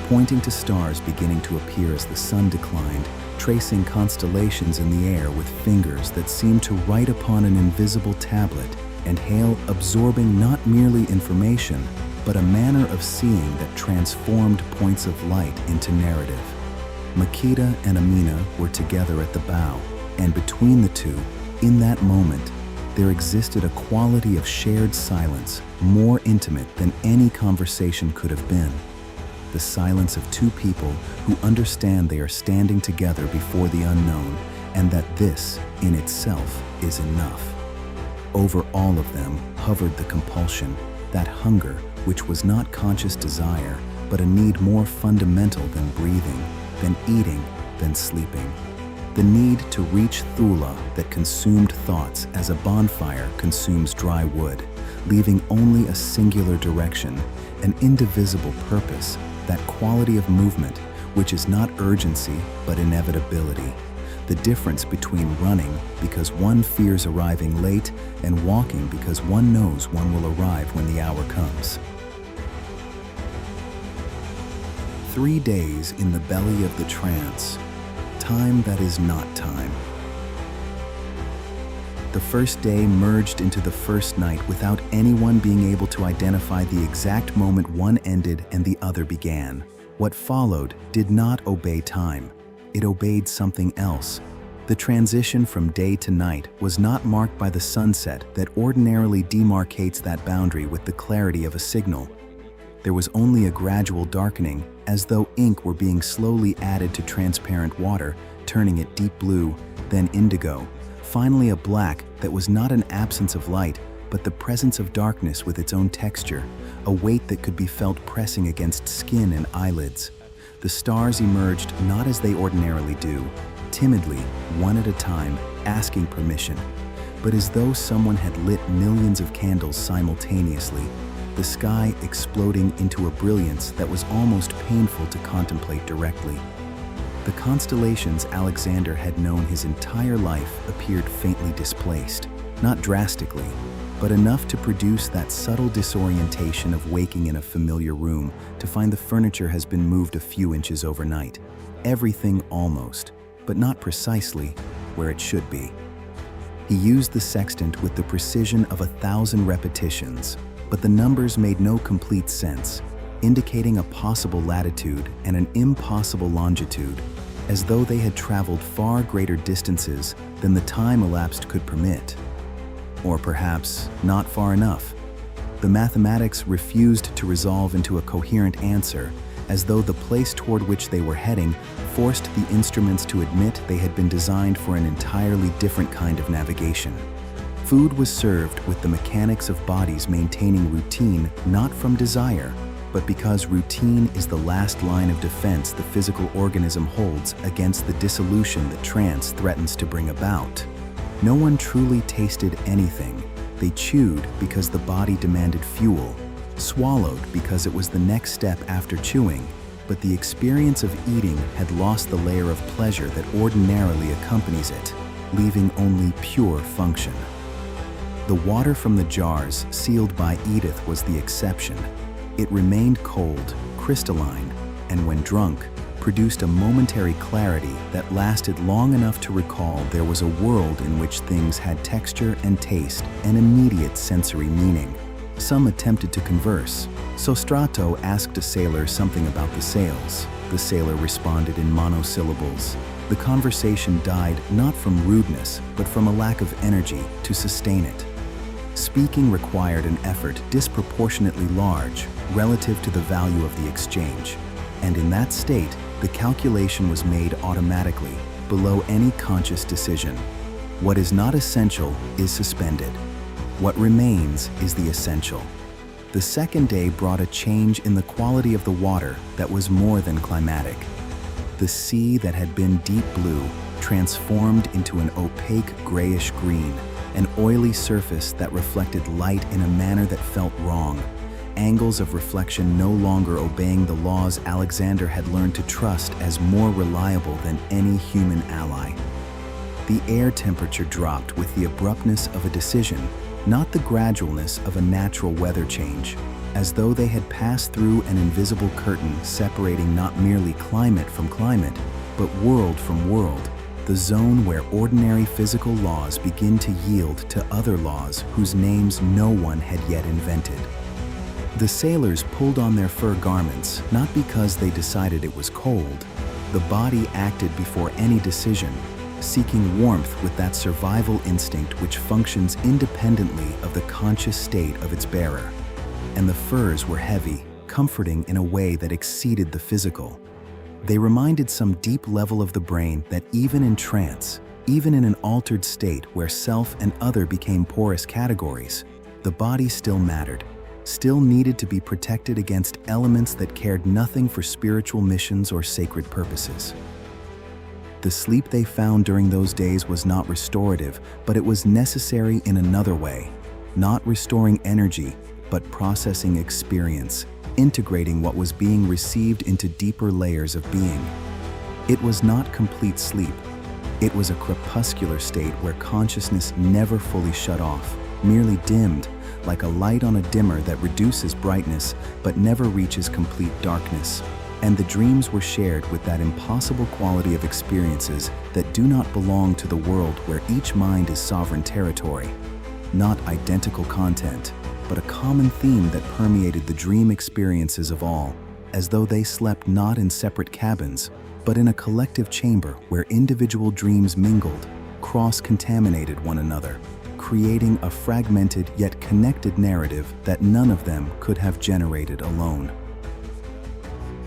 pointing to stars beginning to appear as the sun declined, tracing constellations in the air with fingers that seemed to write upon an invisible tablet, and Hale absorbing not merely information, but a manner of seeing that transformed points of light into narrative. Makeda and Amina were together at the bow, and between the two, in that moment, there existed a quality of shared silence more intimate than any conversation could have been. The silence of two people who understand they are standing together before the unknown, and that this, in itself, is enough. Over all of them hovered the compulsion, that hunger which was not conscious desire, but a need more fundamental than breathing, than eating, than sleeping. The need to reach Thule that consumed thoughts as a bonfire consumes dry wood, leaving only a singular direction, an indivisible purpose, that quality of movement which is not urgency but inevitability. The difference between running because one fears arriving late and walking because one knows one will arrive when the hour comes. 3 days in the belly of the trance, time that is not time. The first day merged into the first night without anyone being able to identify the exact moment one ended and the other began. What followed did not obey time. It obeyed something else. The transition from day to night was not marked by the sunset that ordinarily demarcates that boundary with the clarity of a signal. There was only a gradual darkening, as though ink were being slowly added to transparent water, turning it deep blue, then indigo, finally a black that was not an absence of light, but the presence of darkness with its own texture, a weight that could be felt pressing against skin and eyelids. The stars emerged not as they ordinarily do, timidly, one at a time, asking permission. but as though someone had lit millions of candles simultaneously, the sky exploding into a brilliance that was almost painful to contemplate directly. The constellations Alexander had known his entire life appeared faintly displaced, not drastically, but enough to produce that subtle disorientation of waking in a familiar room to find the furniture has been moved a few inches overnight. Everything almost, but not precisely, where it should be. He used the sextant with the precision of 1,000 repetitions, but the numbers made no complete sense, indicating a possible latitude and an impossible longitude, as though they had traveled far greater distances than the time elapsed could permit. Or perhaps not far enough. The mathematics refused to resolve into a coherent answer, as though the place toward which they were heading forced the instruments to admit they had been designed for an entirely different kind of navigation. Food was served with the mechanics of bodies maintaining routine not from desire, but because routine is the last line of defense the physical organism holds against the dissolution that trance threatens to bring about. No one truly tasted anything. They chewed because the body demanded fuel, swallowed because it was the next step after chewing, but the experience of eating had lost the layer of pleasure that ordinarily accompanies it, leaving only pure function. The water from the jars sealed by Edith was the exception. It remained cold, crystalline, and when drunk, produced a momentary clarity that lasted long enough to recall there was a world in which things had texture and taste and immediate sensory meaning. Some attempted to converse. Sostrato asked a sailor something about the sails. The sailor responded in monosyllables. The conversation died not from rudeness, but from a lack of energy to sustain it. Speaking required an effort disproportionately large relative to the value of the exchange. And in that state, the calculation was made automatically, below any conscious decision. What is not essential is suspended. What remains is the essential. The second day brought a change in the quality of the water that was more than climatic. The sea that had been deep blue transformed into an opaque grayish green, an oily surface that reflected light in a manner that felt wrong. Angles of reflection no longer obeying the laws Alexander had learned to trust as more reliable than any human ally. The air temperature dropped with the abruptness of a decision, not the gradualness of a natural weather change, as though they had passed through an invisible curtain separating not merely climate from climate, but world from world, the zone where ordinary physical laws begin to yield to other laws whose names no one had yet invented. The sailors pulled on their fur garments, not because they decided it was cold. The body acted before any decision, seeking warmth with that survival instinct which functions independently of the conscious state of its bearer. And the furs were heavy, comforting in a way that exceeded the physical. They reminded some deep level of the brain that even in trance, even in an altered state where self and other became porous categories, the body still mattered, still needed to be protected against elements that cared nothing for spiritual missions or sacred purposes. The sleep they found during those days was not restorative, but it was necessary in another way, not restoring energy, but processing experience, integrating what was being received into deeper layers of being. It was not complete sleep. It was a crepuscular state where consciousness never fully shut off, merely dimmed, like a light on a dimmer that reduces brightness but never reaches complete darkness. And the dreams were shared with that impossible quality of experiences that do not belong to the world where each mind is sovereign territory. Not identical content, but a common theme that permeated the dream experiences of all, as though they slept not in separate cabins, but in a collective chamber where individual dreams mingled, cross-contaminated one another, creating a fragmented yet connected narrative that none of them could have generated alone.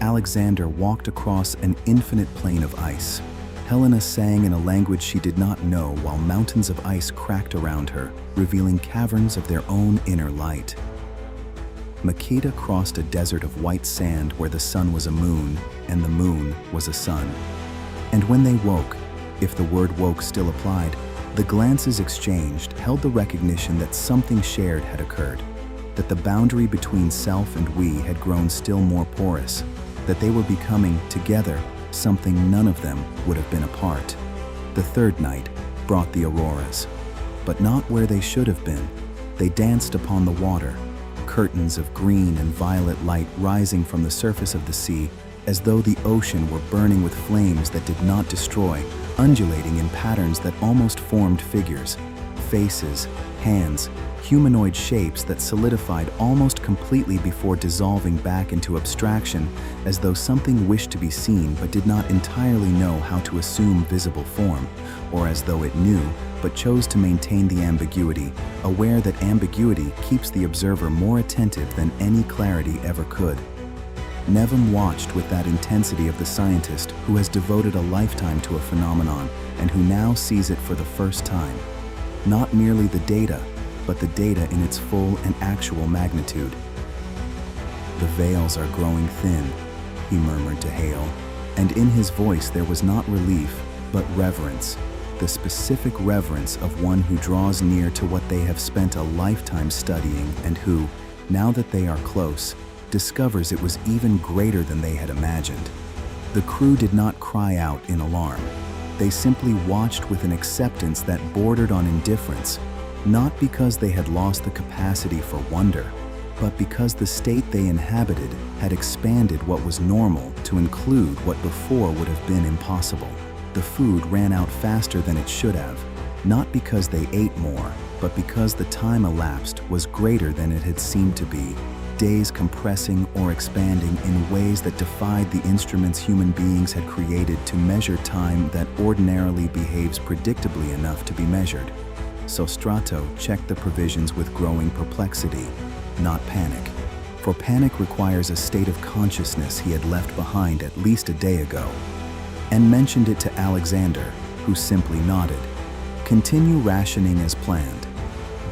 Alexander walked across an infinite plain of ice. Helena sang in a language she did not know while mountains of ice cracked around her, revealing caverns of their own inner light. Makeda crossed a desert of white sand where the sun was a moon and the moon was a sun. And when they woke, if the word woke still applied, The glances exchanged held the recognition that something shared had occurred, that the boundary between self and we had grown still more porous, that they were becoming, together, something none of them would have been apart. The third night brought the auroras, but not where they should have been. They danced upon the water, curtains of green and violet light rising from the surface of the sea, as though the ocean were burning with flames that did not destroy, undulating in patterns that almost formed figures, faces, hands, humanoid shapes that solidified almost completely before dissolving back into abstraction, as though something wished to be seen but did not entirely know how to assume visible form, or as though it knew but chose to maintain the ambiguity, aware that ambiguity keeps the observer more attentive than any clarity ever could. Nevem watched with that intensity of the scientist who has devoted a lifetime to a phenomenon and who now sees it for the first time. Not merely the data, but the data in its full and actual magnitude. "The veils are growing thin," he murmured to Hale, and in his voice there was not relief, but reverence, the specific reverence of one who draws near to what they have spent a lifetime studying and who, now that they are close, discovers it was even greater than they had imagined. The crew did not cry out in alarm. They simply watched with an acceptance that bordered on indifference, not because they had lost the capacity for wonder, but because the state they inhabited had expanded what was normal to include what before would have been impossible. The food ran out faster than it should have, not because they ate more, but because the time elapsed was greater than it had seemed to be, days compressing or expanding in ways that defied the instruments human beings had created to measure time that ordinarily behaves predictably enough to be measured. Sostrato checked the provisions with growing perplexity, not panic, for panic requires a state of consciousness he had left behind at least a day ago, and mentioned it to Alexander, who simply nodded. "Continue rationing as planned."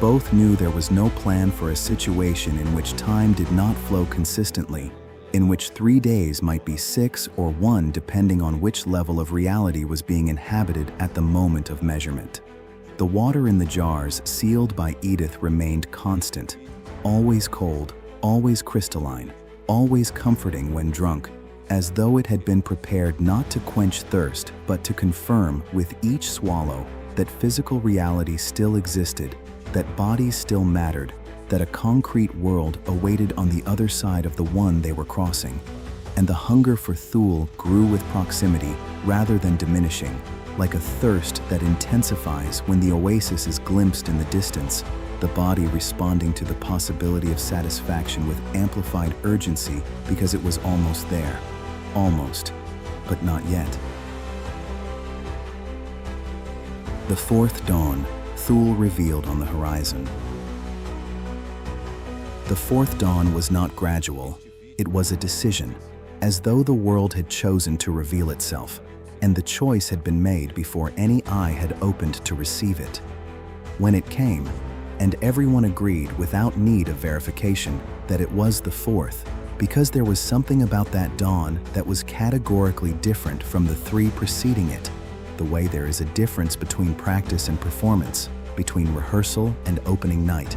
Both knew there was no plan for a situation in which time did not flow consistently, in which 3 days might be 6 or 1 depending on which level of reality was being inhabited at the moment of measurement. The water in the jars sealed by Edith remained constant, always cold, always crystalline, always comforting when drunk, as though it had been prepared not to quench thirst but to confirm with each swallow that physical reality still existed, that bodies still mattered, that a concrete world awaited on the other side of the one they were crossing. And the hunger for Thule grew with proximity rather than diminishing, like a thirst that intensifies when the oasis is glimpsed in the distance, the body responding to the possibility of satisfaction with amplified urgency because it was almost there. Almost, but not yet. The fourth dawn, Thule revealed on the horizon. The fourth dawn was not gradual, it was a decision, as though the world had chosen to reveal itself, and the choice had been made before any eye had opened to receive it. When it came, and everyone agreed without need of verification that it was the fourth, because there was something about that dawn that was categorically different from the 3 preceding it, the way there is a difference between practice and performance, between rehearsal and opening night.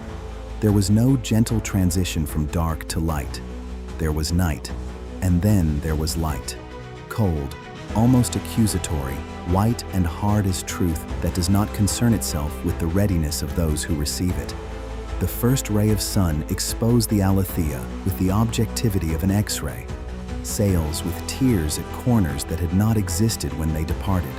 There was no gentle transition from dark to light. There was night, and then there was light. Cold, almost accusatory, white and hard as truth that does not concern itself with the readiness of those who receive it. The first ray of sun exposed the Aletheia with the objectivity of an X-ray. Sails with tears at corners that had not existed when they departed.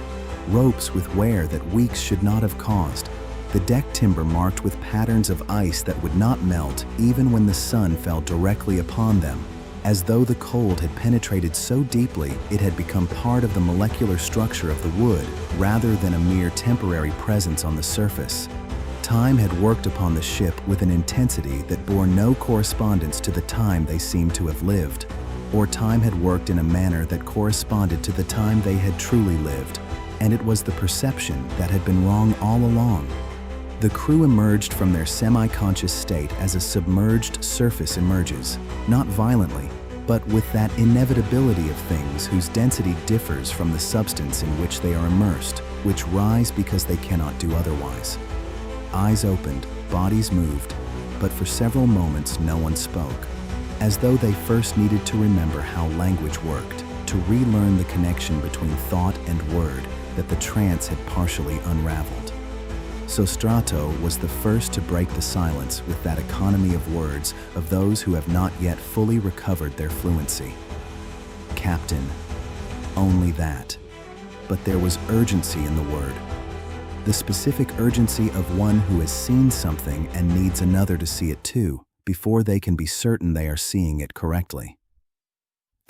Ropes with wear that weeks should not have caused. The deck timber marked with patterns of ice that would not melt even when the sun fell directly upon them, as though the cold had penetrated so deeply it had become part of the molecular structure of the wood rather than a mere temporary presence on the surface. Time had worked upon the ship with an intensity that bore no correspondence to the time they seemed to have lived, or time had worked in a manner that corresponded to the time they had truly lived, and it was the perception that had been wrong all along. The crew emerged from their semi-conscious state as a submerged surface emerges, not violently, but with that inevitability of things whose density differs from the substance in which they are immersed, which rise because they cannot do otherwise. Eyes opened, bodies moved, but for several moments no one spoke, as though they first needed to remember how language worked, to relearn the connection between thought and word that the trance had partially unraveled. Sostrato was the first to break the silence with that economy of words of those who have not yet fully recovered their fluency. Captain, only that. But there was urgency in the word. The specific urgency of one who has seen something and needs another to see it too, before they can be certain they are seeing it correctly.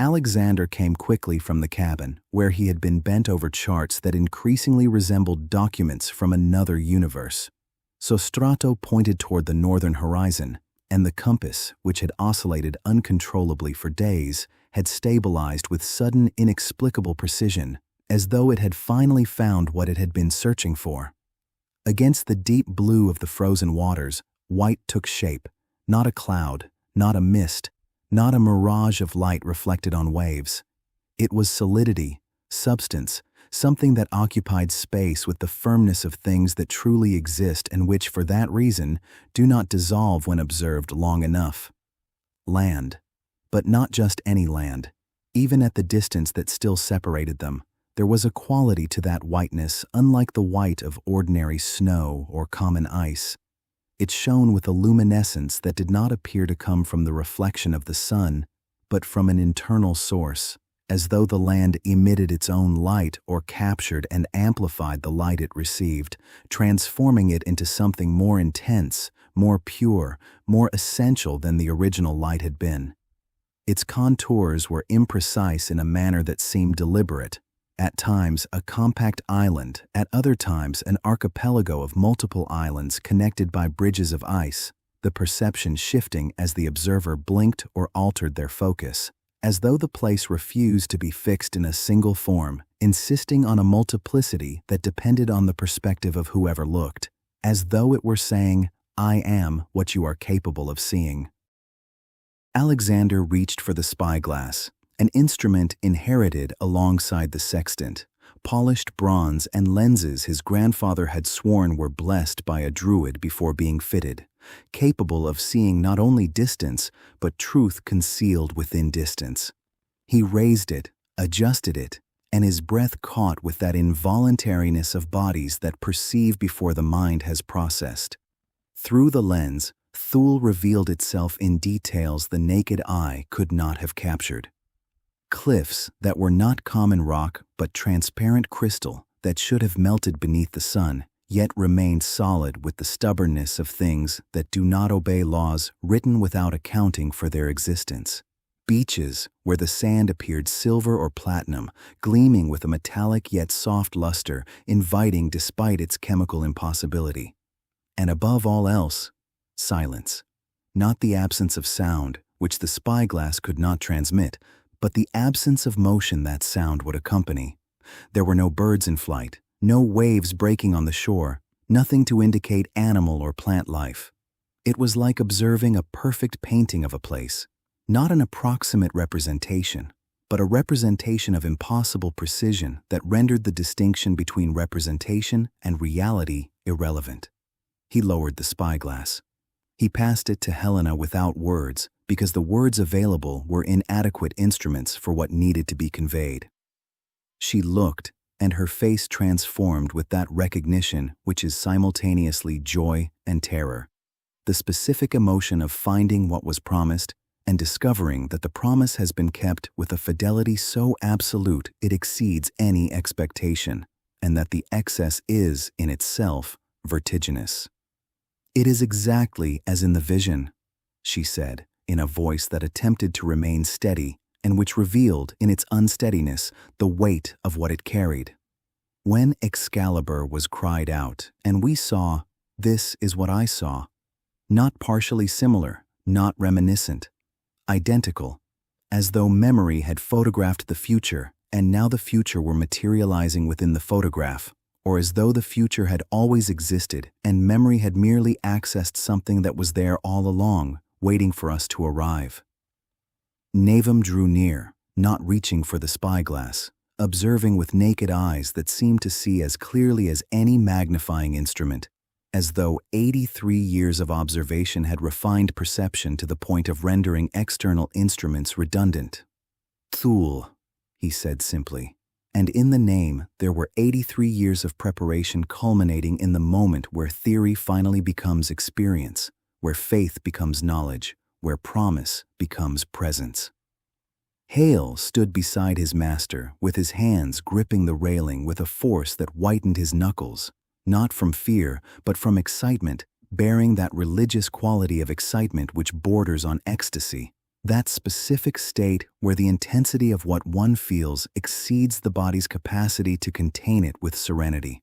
Alexander came quickly from the cabin, where he had been bent over charts that increasingly resembled documents from another universe. Sostrato pointed toward the northern horizon, and the compass, which had oscillated uncontrollably for days, had stabilized with sudden, inexplicable precision, as though it had finally found what it had been searching for. Against the deep blue of the frozen waters, white took shape, not a cloud, not a mist, not a mirage of light reflected on waves. It was solidity, substance, something that occupied space with the firmness of things that truly exist and which, for that reason, do not dissolve when observed long enough. Land. But not just any land. Even at the distance that still separated them, there was a quality to that whiteness unlike the white of ordinary snow or common ice. It shone with a luminescence that did not appear to come from the reflection of the sun, but from an internal source, as though the land emitted its own light or captured and amplified the light it received, transforming it into something more intense, more pure, more essential than the original light had been. Its contours were imprecise in a manner that seemed deliberate, at times a compact island, at other times an archipelago of multiple islands connected by bridges of ice, the perception shifting as the observer blinked or altered their focus, as though the place refused to be fixed in a single form, insisting on a multiplicity that depended on the perspective of whoever looked, as though it were saying, "I am what you are capable of seeing." Alexander reached for the spyglass, an instrument inherited alongside the sextant, polished bronze and lenses his grandfather had sworn were blessed by a druid before being fitted, capable of seeing not only distance, but truth concealed within distance. He raised it, adjusted it, and his breath caught with that involuntariness of bodies that perceive before the mind has processed. Through the lens, Thule revealed itself in details the naked eye could not have captured. Cliffs that were not common rock but transparent crystal that should have melted beneath the sun, yet remained solid with the stubbornness of things that do not obey laws written without accounting for their existence. Beaches where the sand appeared silver or platinum, gleaming with a metallic yet soft luster, inviting despite its chemical impossibility. And above all else, silence. Not the absence of sound, which the spyglass could not transmit, but the absence of motion that sound would accompany. There were no birds in flight, no waves breaking on the shore, nothing to indicate animal or plant life. It was like observing a perfect painting of a place, not an approximate representation, but a representation of impossible precision that rendered the distinction between representation and reality irrelevant. He lowered the spyglass. He passed it to Helena without words, because the words available were inadequate instruments for what needed to be conveyed. She looked, and her face transformed with that recognition which is simultaneously joy and terror, the specific emotion of finding what was promised and discovering that the promise has been kept with a fidelity so absolute it exceeds any expectation, and that the excess is, in itself, vertiginous. "It is exactly as in the vision," she said, in a voice that attempted to remain steady and which revealed, in its unsteadiness, the weight of what it carried. "When Excalibur was cried out, and we saw, this is what I saw. Not partially similar, not reminiscent. Identical, as though memory had photographed the future, and now the future were materializing within the photograph, or as though the future had always existed and memory had merely accessed something that was there all along, waiting for us to arrive." Navum drew near, not reaching for the spyglass, observing with naked eyes that seemed to see as clearly as any magnifying instrument, as though 83 years of observation had refined perception to the point of rendering external instruments redundant. Thule, he said simply, and in the name there were 83 years of preparation culminating in the moment where theory finally becomes experience, where faith becomes knowledge, where promise becomes presence. Hale stood beside his master, with his hands gripping the railing with a force that whitened his knuckles, not from fear, but from excitement, bearing that religious quality of excitement which borders on ecstasy, that specific state where the intensity of what one feels exceeds the body's capacity to contain it with serenity.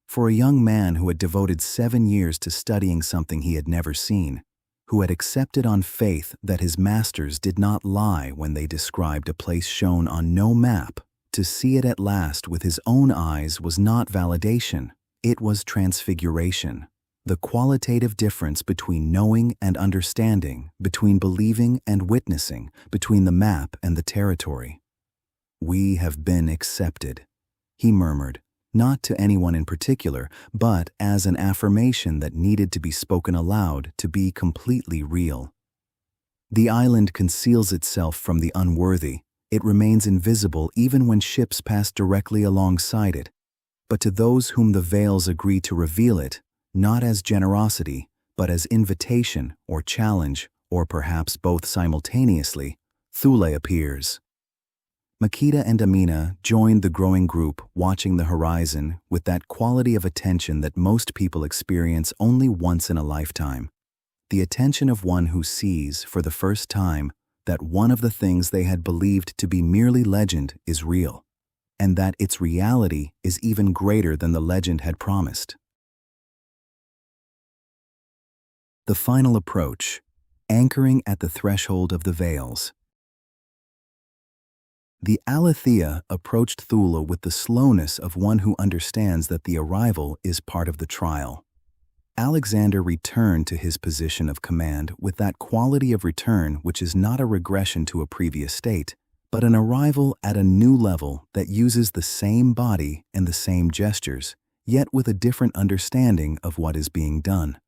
For a young man who had devoted 7 years to studying something he had never seen, who had accepted on faith that his masters did not lie when they described a place shown on no map, to see it at last with his own eyes was not validation, it was transfiguration. The qualitative difference between knowing and understanding, between believing and witnessing, between the map and the territory. "We have been accepted," he murmured, not to anyone in particular, but as an affirmation that needed to be spoken aloud to be completely real. The island conceals itself from the unworthy. It remains invisible even when ships pass directly alongside it. But to those whom the veils agree to reveal it, not as generosity, but as invitation or challenge, or perhaps both simultaneously, Thule appears. Makeda and Amina joined the growing group, watching the horizon with that quality of attention that most people experience only once in a lifetime. The attention of one who sees, for the first time, that one of the things they had believed to be merely legend is real, and that its reality is even greater than the legend had promised. The final approach, anchoring at the threshold of the veils. The Alethea approached Thule with the slowness of one who understands that the arrival is part of the trial. Alexander returned to his position of command with that quality of return which is not a regression to a previous state, but an arrival at a new level that uses the same body and the same gestures, yet with a different understanding of what is being done.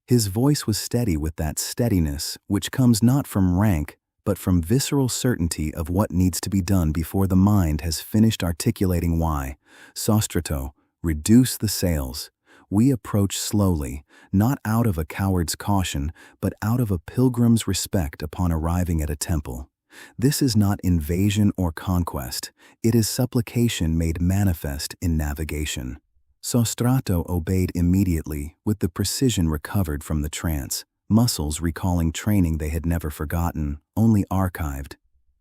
His voice was steady with that steadiness which comes not from rank, but from visceral certainty of what needs to be done before the mind has finished articulating why. Sostrato, reduce the sails. We approach slowly, not out of a coward's caution, but out of a pilgrim's respect upon arriving at a temple. This is not invasion or conquest, it is supplication made manifest in navigation. Sostrato obeyed immediately with the precision recovered from the trance, muscles recalling training they had never forgotten, only archived.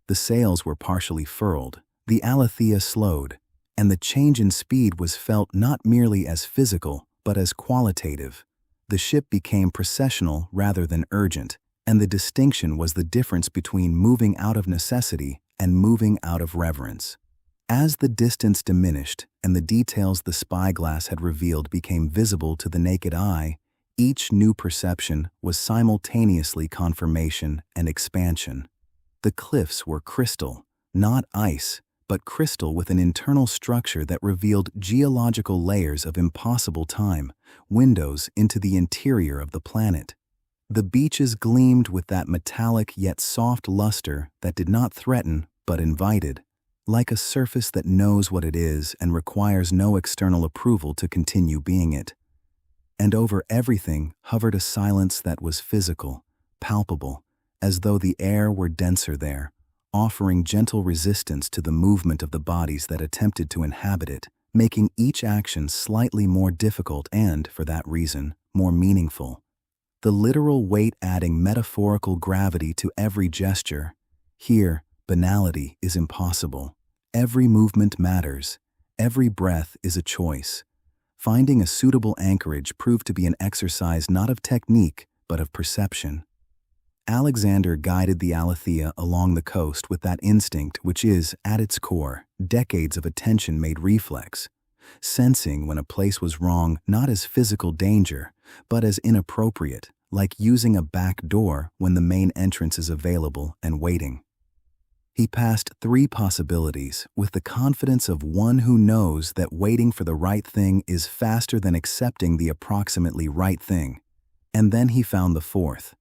The sails were partially furled, the Alethea slowed, and the change in speed was felt not merely as physical, but as qualitative. The ship became processional rather than urgent, and the distinction was the difference between moving out of necessity and moving out of reverence. As the distance diminished and the details the spyglass had revealed became visible to the naked eye, each new perception was simultaneously confirmation and expansion. The cliffs were crystal, not ice, but crystal with an internal structure that revealed geological layers of impossible time, windows into the interior of the planet. The beaches gleamed with that metallic yet soft luster that did not threaten but invited, like a surface that knows what it is and requires no external approval to continue being it. And over everything hovered a silence that was physical, palpable, as though the air were denser there, offering gentle resistance to the movement of the bodies that attempted to inhabit it, making each action slightly more difficult and, for that reason, more meaningful. The literal weight adding metaphorical gravity to every gesture. Here, banality is impossible. Every movement matters. Every breath is a choice. Finding a suitable anchorage proved to be an exercise not of technique, but of perception. Alexander guided the Alethea along the coast with that instinct which is, at its core, decades of attention made reflex, sensing when a place was wrong not as physical danger, but as inappropriate, like using a back door when the main entrance is available and waiting. He passed 3 possibilities with the confidence of one who knows that waiting for the right thing is faster than accepting the approximately right thing. And then he found the 4th,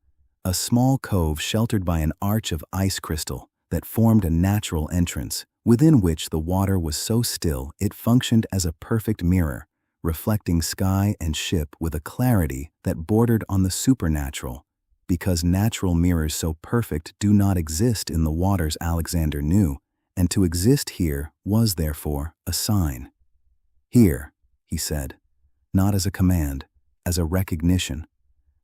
a small cove sheltered by an arch of ice crystal that formed a natural entrance, within which the water was so still it functioned as a perfect mirror, reflecting sky and ship with a clarity that bordered on the supernatural, because natural mirrors so perfect do not exist in the waters Alexander knew, and to exist here was therefore a sign. "Here," he said, not as a command, as a recognition.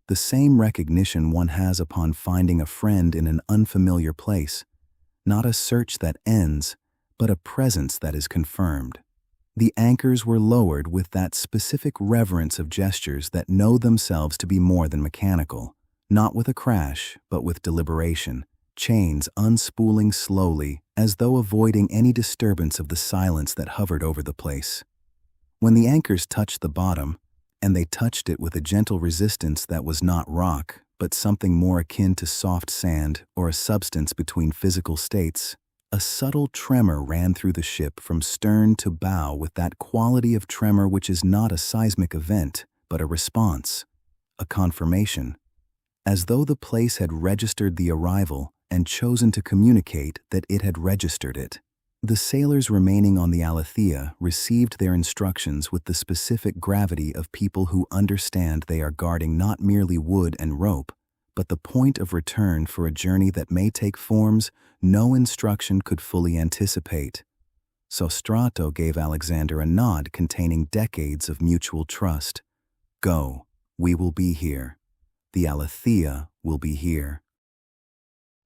The same recognition one has upon finding a friend in an unfamiliar place, not a search that ends, but a presence that is confirmed. The anchors were lowered with that specific reverence of gestures that know themselves to be more than mechanical, not with a crash, but with deliberation, chains unspooling slowly as though avoiding any disturbance of the silence that hovered over the place. When the anchors touched the bottom, and they touched it with a gentle resistance that was not rock, but something more akin to soft sand or a substance between physical states, a subtle tremor ran through the ship from stern to bow with that quality of tremor which is not a seismic event, but a response, a confirmation, as though the place had registered the arrival and chosen to communicate that it had registered it. The sailors remaining on the Alethea received their instructions with the specific gravity of people who understand they are guarding not merely wood and rope, but the point of return for a journey that may take forms no instruction could fully anticipate. Sostrato gave Alexander a nod containing decades of mutual trust. "Go, we will be here. The Alethea will be here."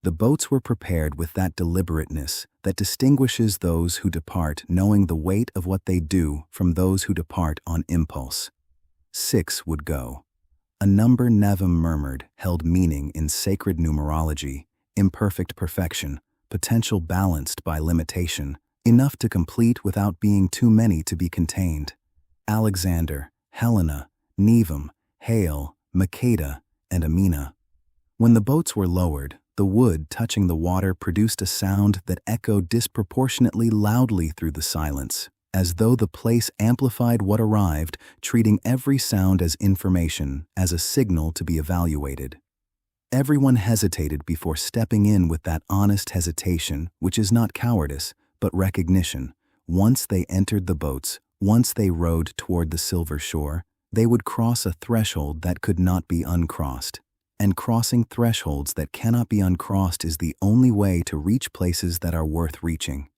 The boats were prepared with that deliberateness that distinguishes those who depart knowing the weight of what they do from those who depart on impulse. 6 would go. A number Nevim murmured held meaning in sacred numerology, imperfect perfection, potential balanced by limitation, enough to complete without being too many to be contained. Alexander, Helena, Nevim, Hale, Makeda, and Amina. When the boats were lowered, the wood touching the water produced a sound that echoed disproportionately loudly through the silence, as though the place amplified what arrived, treating every sound as information, as a signal to be evaluated. Everyone hesitated before stepping in with that honest hesitation, which is not cowardice, but recognition. Once they entered the boats, once they rowed toward the silver shore, they would cross a threshold that could not be uncrossed. And crossing thresholds that cannot be uncrossed is the only way to reach places that are worth reaching.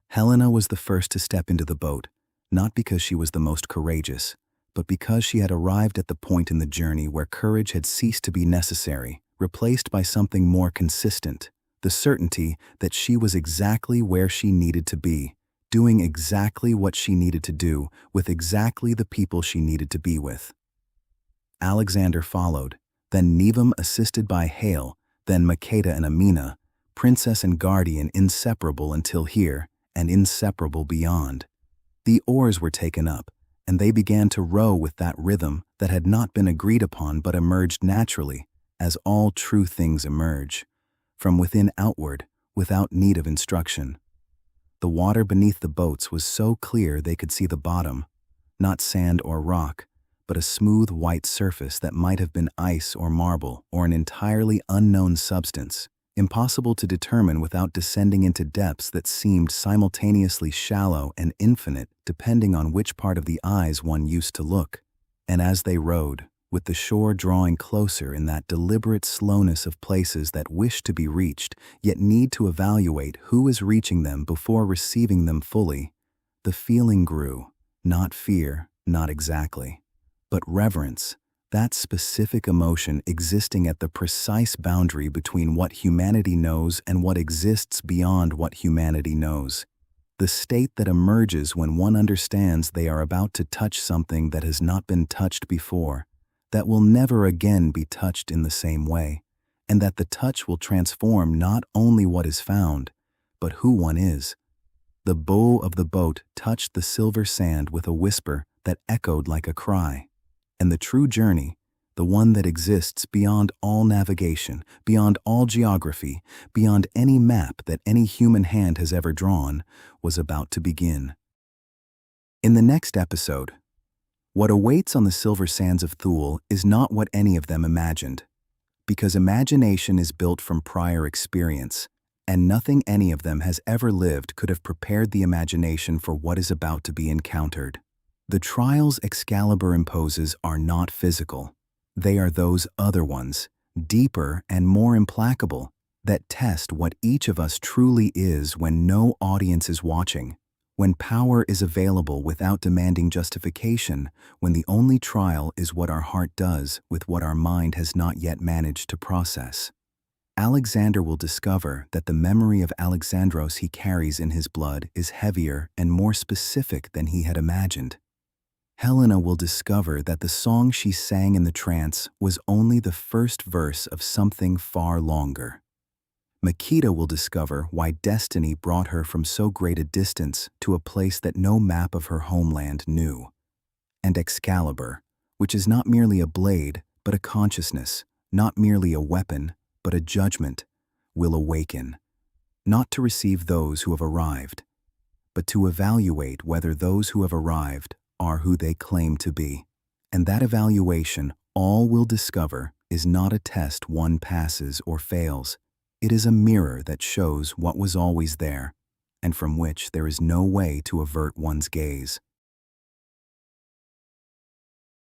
Helena was the first to step into the boat, not because she was the most courageous, but because she had arrived at the point in the journey where courage had ceased to be necessary, replaced by something more consistent, the certainty that she was exactly where she needed to be, doing exactly what she needed to do, with exactly the people she needed to be with. Alexander followed, then Nevim assisted by Hale, then Makeda and Amina, princess and guardian inseparable until here, and inseparable beyond. The oars were taken up, and they began to row with that rhythm that had not been agreed upon but emerged naturally, as all true things emerge, from within outward, without need of instruction. The water beneath the boats was so clear they could see the bottom, not sand or rock, but a smooth white surface that might have been ice or marble or an entirely unknown substance, impossible to determine without descending into depths that seemed simultaneously shallow and infinite depending on which part of the eyes one used to look. And as they rowed, with the shore drawing closer in that deliberate slowness of places that wish to be reached, yet need to evaluate who is reaching them before receiving them fully, the feeling grew, not fear, not exactly, but reverence, that specific emotion existing at the precise boundary between what humanity knows and what exists beyond what humanity knows. The state that emerges when one understands they are about to touch something that has not been touched before, that will never again be touched in the same way, and that the touch will transform not only what is found, but who one is. The bow of the boat touched the silver sand with a whisper that echoed like a cry. And the true journey, the one that exists beyond all navigation, beyond all geography, beyond any map that any human hand has ever drawn, was about to begin. In the next episode, what awaits on the silver sands of Thule is not what any of them imagined, because imagination is built from prior experience, and nothing any of them has ever lived could have prepared the imagination for what is about to be encountered. The trials Excalibur imposes are not physical. They are those other ones, deeper and more implacable, that test what each of us truly is when no audience is watching, when power is available without demanding justification, when the only trial is what our heart does with what our mind has not yet managed to process. Alexander will discover that the memory of Alexandros he carries in his blood is heavier and more specific than he had imagined. Helena will discover that the song she sang in the trance was only the first verse of something far longer. Makeda will discover why destiny brought her from so great a distance to a place that no map of her homeland knew. And Excalibur, which is not merely a blade, but a consciousness, not merely a weapon, but a judgment, will awaken, not to receive those who have arrived, but to evaluate whether those who have arrived are who they claim to be. And that evaluation, all will discover, is not a test one passes or fails. It is a mirror that shows what was always there, and from which there is no way to avert one's gaze.